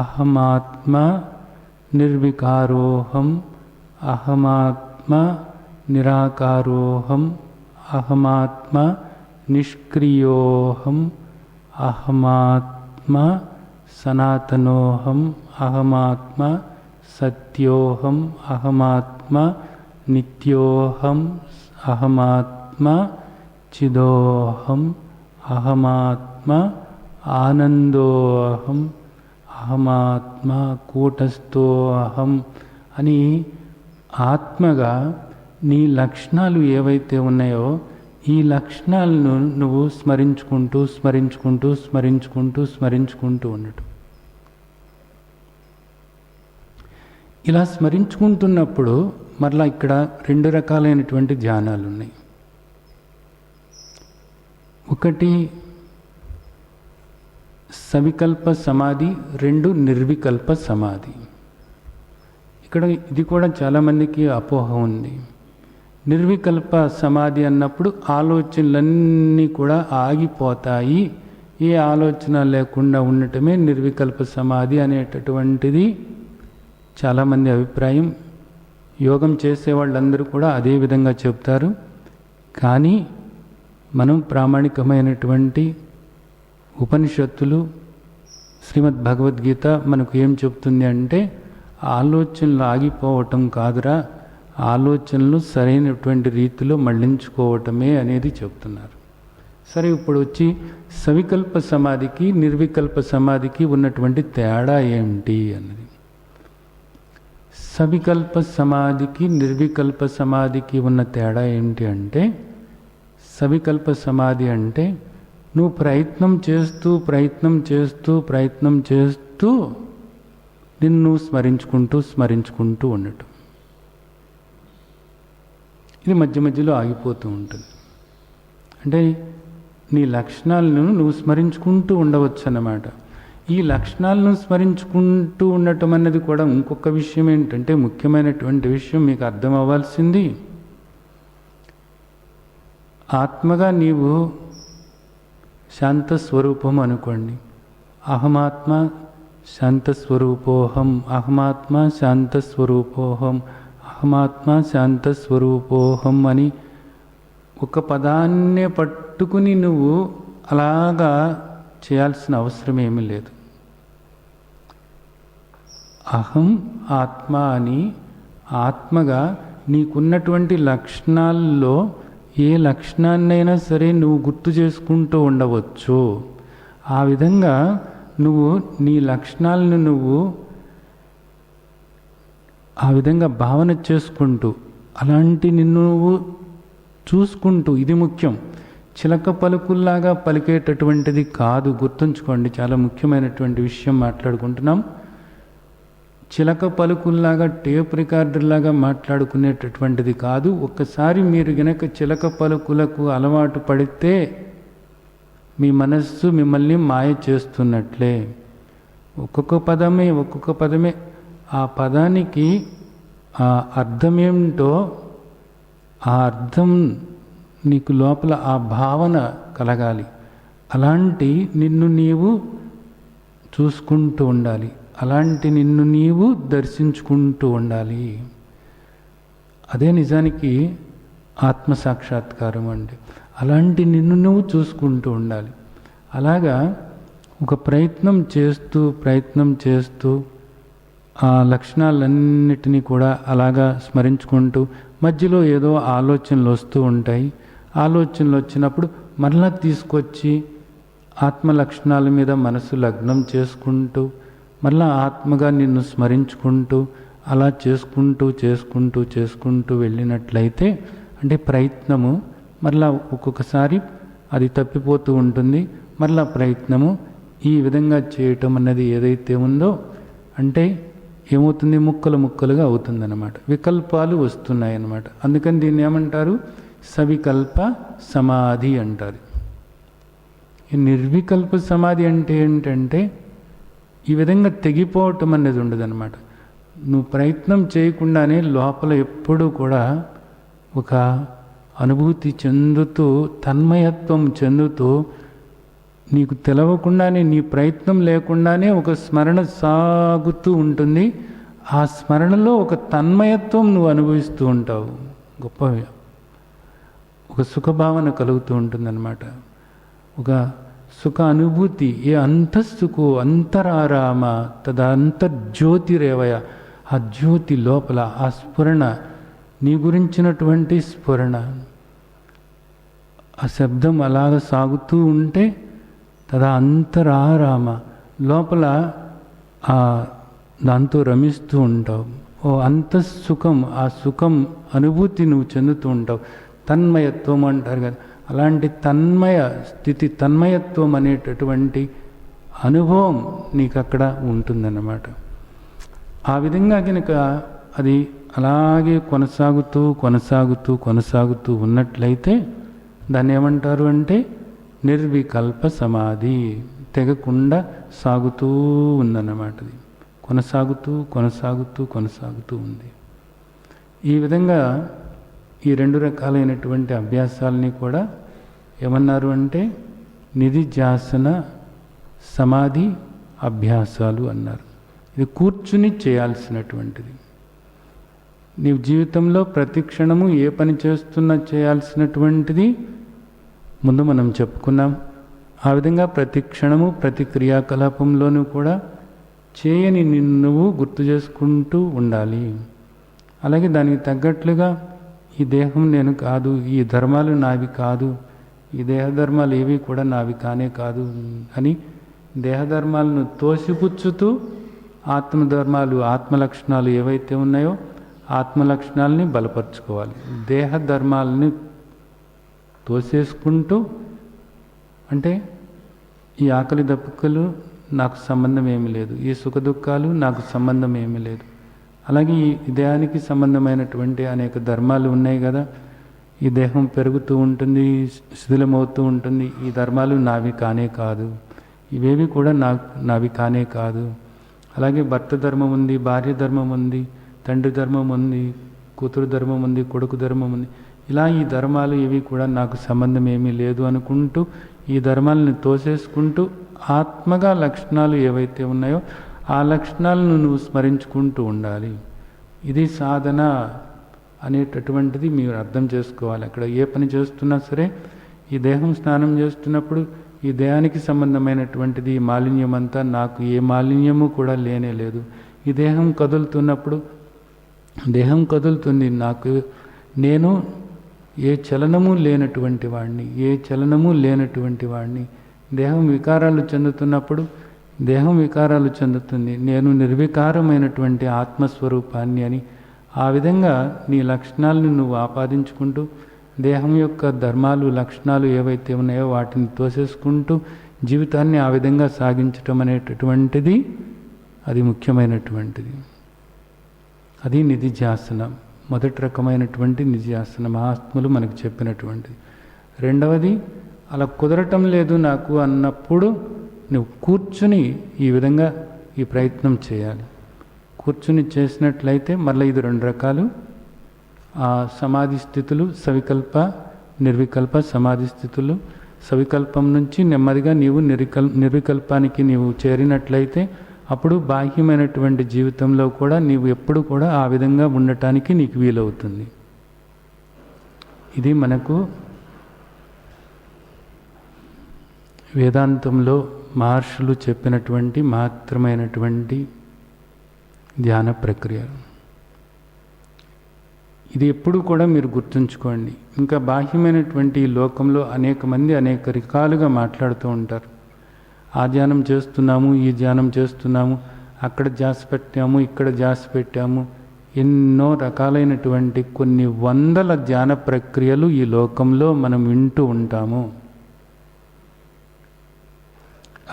అహమాత్మ నిర్వికారోహం, అహమాత్మ నిరాకారోహం, అహమాత్మ నిష్క్రియోహం, అహమాత్మ సనాతనోహం, అహమాత్మ సత్యోహం, అహమాత్మ నిత్యోహం, అహమాత్మ చిదోహం, అహమాత్మ ఆనందోహం, అహమాత్మ కూటస్థోహం అని ఆత్మగా నీ లక్షణాలు ఏవైతే ఉన్నాయో ఈ లక్షణాలను నువ్వు స్మరించుకుంటూ స్మరించుకుంటూ స్మరించుకుంటూ స్మరించుకుంటూ ఉండటం. ఇలా స్మరించుకుంటున్నప్పుడు మరలా ఇక్కడ రెండు రకాలైనటువంటి ధ్యానాలు ఉన్నాయి. ఒకటి సవికల్ప సమాధి, రెండు నిర్వికల్ప సమాధి. ఇక్కడ ఇది కూడా చాలామందికి అపోహ ఉంది. నిర్వికల్ప సమాధి అన్నప్పుడు ఆలోచనలన్నీ కూడా ఆగిపోతాయి, ఏ ఆలోచన లేకుండా ఉండటమే నిర్వికల్ప సమాధి అనేటటువంటిది చాలామంది అభిప్రాయం. యోగం చేసే వాళ్ళందరూ కూడా అదే విధంగా చెప్తారు. కానీ మనం ప్రామాణికమైనటువంటి ఉపనిషత్తులు, శ్రీమద్ భగవద్గీత మనకు ఏం చెప్తుంది అంటే ఆలోచనలు ఆగిపోవటం కాదురా, ఆలోచనలు సరైనటువంటి రీతిలో మళ్లించుకోవటమే అనేది చెప్తున్నారు. సరే, ఇప్పుడు వచ్చి సవికల్ప సమాధికి నిర్వికల్ప సమాధికి ఉన్నటువంటి తేడా ఏమిటి అన్నది. సవికల్ప సమాధికి నిర్వికల్ప సమాధికి ఉన్న తేడా ఏంటి అంటే, సవికల్ప సమాధి అంటే నువ్వు ప్రయత్నం చేస్తూ ప్రయత్నం చేస్తూ ప్రయత్నం చేస్తూ నిన్ను స్మరించుకుంటూ స్మరించుకుంటూ ఉండటం. ఇది మధ్య మధ్యలో ఆగిపోతూ ఉంటుంది. అంటే నీ లక్షణాలను నువ్వు స్మరించుకుంటూ ఉండవచ్చు అన్నమాట. ఈ లక్షణాలను స్మరించుకుంటూ ఉండటం అన్నది కూడా ఇంకొక విషయం ఏంటంటే, ముఖ్యమైనటువంటి విషయం మీకు అర్థం అవ్వాల్సింది, ఆత్మగా నీవు శాంతస్వరూపం అనుకోండి. అహమాత్మ శాంతస్వరూపోహం, అహమాత్మ శాంతస్వరూపోహం, అహమాత్మ శాంతస్వరూపోహం అని ఒక పదాన్నే పట్టుకుని నువ్వు అలాగా చేయాల్సిన అవసరం ఏమీ లేదు. అహం ఆత్మ అని ఆత్మగా నీకున్నటువంటి లక్షణాల్లో ఏ లక్షణాన్నైనా సరే నువ్వు గుర్తు చేసుకుంటూ ఉండవచ్చు. ఆ విధంగా నువ్వు నీ లక్షణాలను నువ్వు ఆ విధంగా భావన చేసుకుంటూ, అలాంటి నిన్ను నువ్వు చూసుకుంటూ, ఇది ముఖ్యం. చిలక పలుకుల్లాగా పలికేటటువంటిది కాదు, గుర్తుంచుకోండి. చాలా ముఖ్యమైనటువంటి విషయం మాట్లాడుకుంటున్నాం. చిలక పలుకుల్లాగా టేప్ రికార్డర్లాగా మాట్లాడుకునేటటువంటిది కాదు. ఒక్కసారి మీరు గనక చిలక పలుకులకు అలవాటు పడితే మీ మనస్సు మిమ్మల్ని మాయ చేస్తున్నట్లే. ఒక్కొక్క పదమే ఆ పదానికి ఆ అర్థమేమిటో, ఆ అర్థం నీకు లోపల ఆ భావన కలగాలి. అలాంటి నిన్ను నీవు చూసుకుంటూ ఉండాలి, అలాంటి నిన్ను నీవు దర్శించుకుంటూ ఉండాలి. అదే నిజానికి ఆత్మసాక్షాత్కారం అంటే. అలాంటి నిన్ను నువ్వు చూసుకుంటూ ఉండాలి. అలాగా ఒక ప్రయత్నం చేస్తూ ఆ లక్షణాలన్నిటినీ కూడా అలాగా స్మరించుకుంటూ, మధ్యలో ఏదో ఆలోచనలు వస్తూ ఉంటాయి. ఆలోచనలు వచ్చినప్పుడు మరలా తీసుకొచ్చి ఆత్మ లక్షణాల మీద మనసు లగ్నం చేసుకుంటూ, మరలా ఆత్మగా నిన్ను స్మరించుకుంటూ, అలా చేసుకుంటూ వెళ్ళినట్లయితే, అంటే ప్రయత్నము మరలా ఒక్కొక్కసారి అది తప్పిపోతూ ఉంటుంది. మరలా ప్రయత్నము ఈ విధంగా చేయటం అన్నది ఏదైతే ఉందో, అంటే ఏమవుతుంది, ముక్కలుగా అవుతుందన్నమాట. వికల్పాలు వస్తున్నాయి అన్నమాట. అందుకని దీన్ని ఏమంటారు, సవికల్ప సమాధి అంటారు. ఈ నిర్వికల్ప సమాధి అంటే ఏంటంటే ఈ విధంగా తెగిపోవటం అనేది ఉండదన్నమాట. నువ్వు ప్రయత్నం చేయకుండానే లోపల ఎప్పుడూ కూడా ఒక అనుభూతి చెందుతూ, తన్మయత్వం చెందుతూ, నీకు తెలవకుండానే, నీ ప్రయత్నం లేకుండానే ఒక స్మరణ సాగుతూ ఉంటుంది. ఆ స్మరణలో ఒక తన్మయత్వం నువ్వు అనుభవిస్తూ ఉంటావు. గొప్పగా ఒక సుఖభావన కలుగుతూ ఉంటుందన్నమాట. ఒక సుఖ అనుభూతి. ఏ అంతస్తుకు అంతరారామ తదంతర్జ్యోతిరేవయ. ఆ జ్యోతి లోపల ఆ స్ఫురణ, నీ గురించినటువంటి స్ఫురణ, ఆ శబ్దం అలాగ సాగుతూ ఉంటే తదా అంతరారామ, లోపల దాంతో రమిస్తూ ఉంటావు. ఓ అంతఃసుఖం, ఆ సుఖం అనుభూతి నువ్వు చెందుతూ ఉంటావు. తన్మయత్వం అంటారు కదా, అలాంటి తన్మయ స్థితి, తన్మయత్వం అనేటటువంటి అనుభవం నీకు అక్కడ ఉంటుందన్నమాట. ఆ విధంగా కనుక అది అలాగే కొనసాగుతూ ఉన్నట్లయితే దాన్ని ఏమంటారు అంటే నిర్వికల్ప సమాధి. తెగకుండా సాగుతూ ఉందన్నమాట. అది కొనసాగుతూ ఉంది. ఈ విధంగా ఈ రెండు రకాలైనటువంటి అభ్యాసాలని కూడా ఏమన్నారు అంటే నిధిధ్యాసన సమాధి అభ్యాసాలు అన్నారు. ఇది కూర్చుని చేయాల్సినటువంటిది. నీవు జీవితంలో ప్రతి క్షణము ఏ పని చేస్తున్నా చేయాల్సినటువంటిది ముందు మనం చెప్పుకున్నాం. ఆ విధంగా ప్రతి క్షణము ప్రతి క్రియాకలాపంలోనూ కూడా చేయని నిన్ను నువ్వు గుర్తు చేసుకుంటూ ఉండాలి. అలాగే దానికి తగ్గట్లుగా ఈ దేహం నేను కాదు, ఈ ధర్మాలు నావి కాదు, ఈ దేహధర్మాలు ఏవి కూడా నావి కానే కాదు అని దేహధర్మాలను తోసిపుచ్చుతూ ఆత్మధర్మాలు, ఆత్మలక్షణాలు ఏవైతే ఉన్నాయో ఆత్మలక్షణాలని బలపరుచుకోవాలి. దేహధర్మాలని తోసేసుకుంటూ, అంటే ఈ ఆకలి దప్పుకలు నాకు సంబంధం ఏమీ లేదు, ఈ సుఖ దుఃఖాలు నాకు సంబంధం ఏమీ లేదు. అలాగే ఈ దేహానికి సంబంధమైనటువంటి అనేక ధర్మాలు ఉన్నాయి కదా, ఈ దేహం పెరుగుతూ ఉంటుంది, శిథిలమవుతూ ఉంటుంది, ఈ ధర్మాలు నావి కానే కాదు, ఇవేవి కూడా నావి కానే కాదు. అలాగే భర్త ధర్మం ఉంది, భార్య ధర్మం ఉంది, తండ్రి ధర్మం ఉంది, కూతురు ధర్మం ఉంది, కొడుకు ధర్మం ఉంది. ఇలా ఈ ధర్మాలు ఇవి కూడా నాకు సంబంధం ఏమీ లేదు అనుకుంటూ ఈ ధర్మాలను తోసేసుకుంటూ ఆత్మగా లక్షణాలు ఏవైతే ఉన్నాయో ఆ లక్షణాలను నువ్వు స్మరించుకుంటూ ఉండాలి. ఇది సాధన అనేటటువంటిది మీరు అర్థం చేసుకోవాలి. అక్కడ ఏ పని చేస్తున్నా సరే, ఈ దేహం స్నానం చేస్తున్నప్పుడు ఈ దేహానికి సంబంధమైనటువంటిది ఈ మాలిన్యం అంతా నాకు ఏ మాలిన్యము కూడా లేనే లేదు. ఈ దేహం కదులుతున్నప్పుడు దేహం కదులుతుంది, నేను ఏ చలనము లేనటువంటి వాడిని, దేహం వికారాలు చెందుతున్నప్పుడు దేహం వికారాలు చెందుతుంది, నేను నిర్వికారమైనటువంటి ఆత్మస్వరూపాన్ని అని ఆ విధంగా నీ లక్షణాలను నువ్వు ఆపాదించుకుంటూ దేహం యొక్క ధర్మాలు, లక్షణాలు ఏవైతే ఉన్నాయో వాటిని తోసేసుకుంటూ జీవితాన్ని ఆ విధంగా సాగించటం అనేటటువంటిది అది ముఖ్యమైనటువంటిది. అది నిధిధ్యాసన, మొదటి రకమైనటువంటి నిధిధ్యాసన మహాత్ములు మనకు చెప్పినటువంటిది. రెండవది, అలా కుదరటం లేదు నాకు అన్నప్పుడు నువ్వు కూర్చుని ఈ విధంగా ఈ ప్రయత్నం చేయాలి. కూర్చుని చేసినట్లయితే మళ్ళీ ఇది రెండు రకాలు ఆ సమాధి స్థితులు, సవికల్ప నిర్వికల్ప సమాధి స్థితులు. సవికల్పం నుంచి నెమ్మదిగా నీవు నిర్వికల్పానికి నీవు చేరినట్లయితే అప్పుడు బాహ్యమైనటువంటి జీవితంలో కూడా నీవు ఎప్పుడు కూడా ఆ విధంగా ఉండటానికి నీకు వీలవుతుంది. ఇది మనకు వేదాంతంలో మహర్షులు చెప్పినటువంటి మహత్తరమైనటువంటి ధ్యాన ప్రక్రియ. ఇది ఎప్పుడు కూడా మీరు గుర్తుంచుకోండి. ఇంకా బాహ్యమైనటువంటి ఈ లోకంలో అనేక మంది అనేక రకాలుగా మాట్లాడుతూ ఉంటారు. ఆ ధ్యానం చేస్తున్నాము, ఈ ధ్యానం చేస్తున్నాము, అక్కడ ధ్యాస పెట్టాము, ఇక్కడ ధ్యాస పెట్టాము, ఎన్నో రకాలైనటువంటి కొన్ని వందల ధ్యాన ప్రక్రియలు ఈ లోకంలో మనం వింటూ ఉంటాము.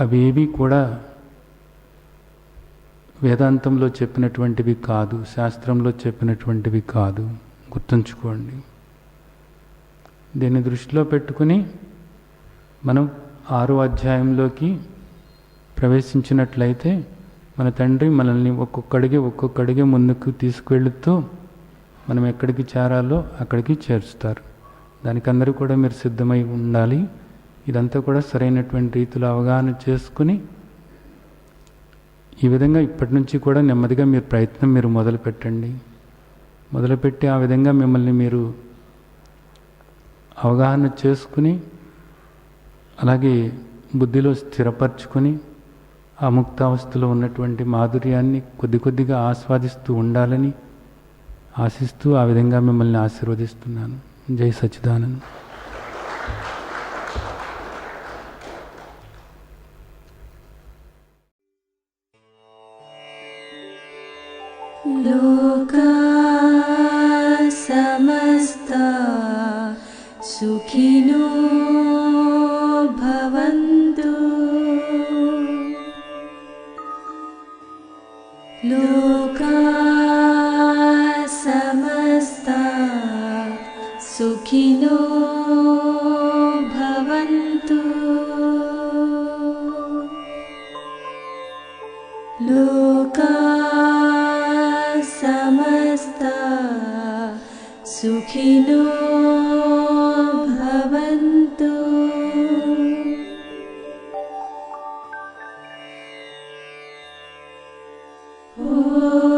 అవేవి కూడా వేదాంతంలో చెప్పినటువంటివి కాదు, శాస్త్రంలో చెప్పినటువంటివి కాదు. గుర్తుంచుకోండి. దీన్ని దృష్టిలో పెట్టుకుని మనం 6వ అధ్యాయంలోకి ప్రవేశించినట్లయితే మన తండ్రి మనల్ని ఒక్కొక్కడిగే ముందుకు తీసుకువెళుతూ మనం ఎక్కడికి చేరాలో అక్కడికి చేరుస్తారు. దానికి అందరూ కూడా మీరు సిద్ధమై ఉండాలి. ఇదంతా కూడా సరైనటువంటి రీతిలో అవగాహన చేసుకుని ఈ విధంగా ఇప్పటి నుంచి కూడా నెమ్మదిగా మీరు ప్రయత్నం మీరు మొదలుపెట్టండి. మొదలుపెట్టి ఆ విధంగా మిమ్మల్ని మీరు అవగాహన చేసుకుని అలాగే బుద్ధిలో స్థిరపరచుకొని ఆ ముక్తావస్థలో ఉన్నటువంటి మాధుర్యాన్ని కొద్దిగా ఆస్వాదిస్తూ ఉండాలని ఆశిస్తూ ఆ విధంగా మిమ్మల్ని ఆశీర్వదిస్తున్నాను. జై సచ్చిదానంద్. लोका समस्ता सुखिनो भवन्तु. लोका समस्ता सुखिनो भवन्तु. लोका समस्ता सुखिनो भवन्तु. ॐ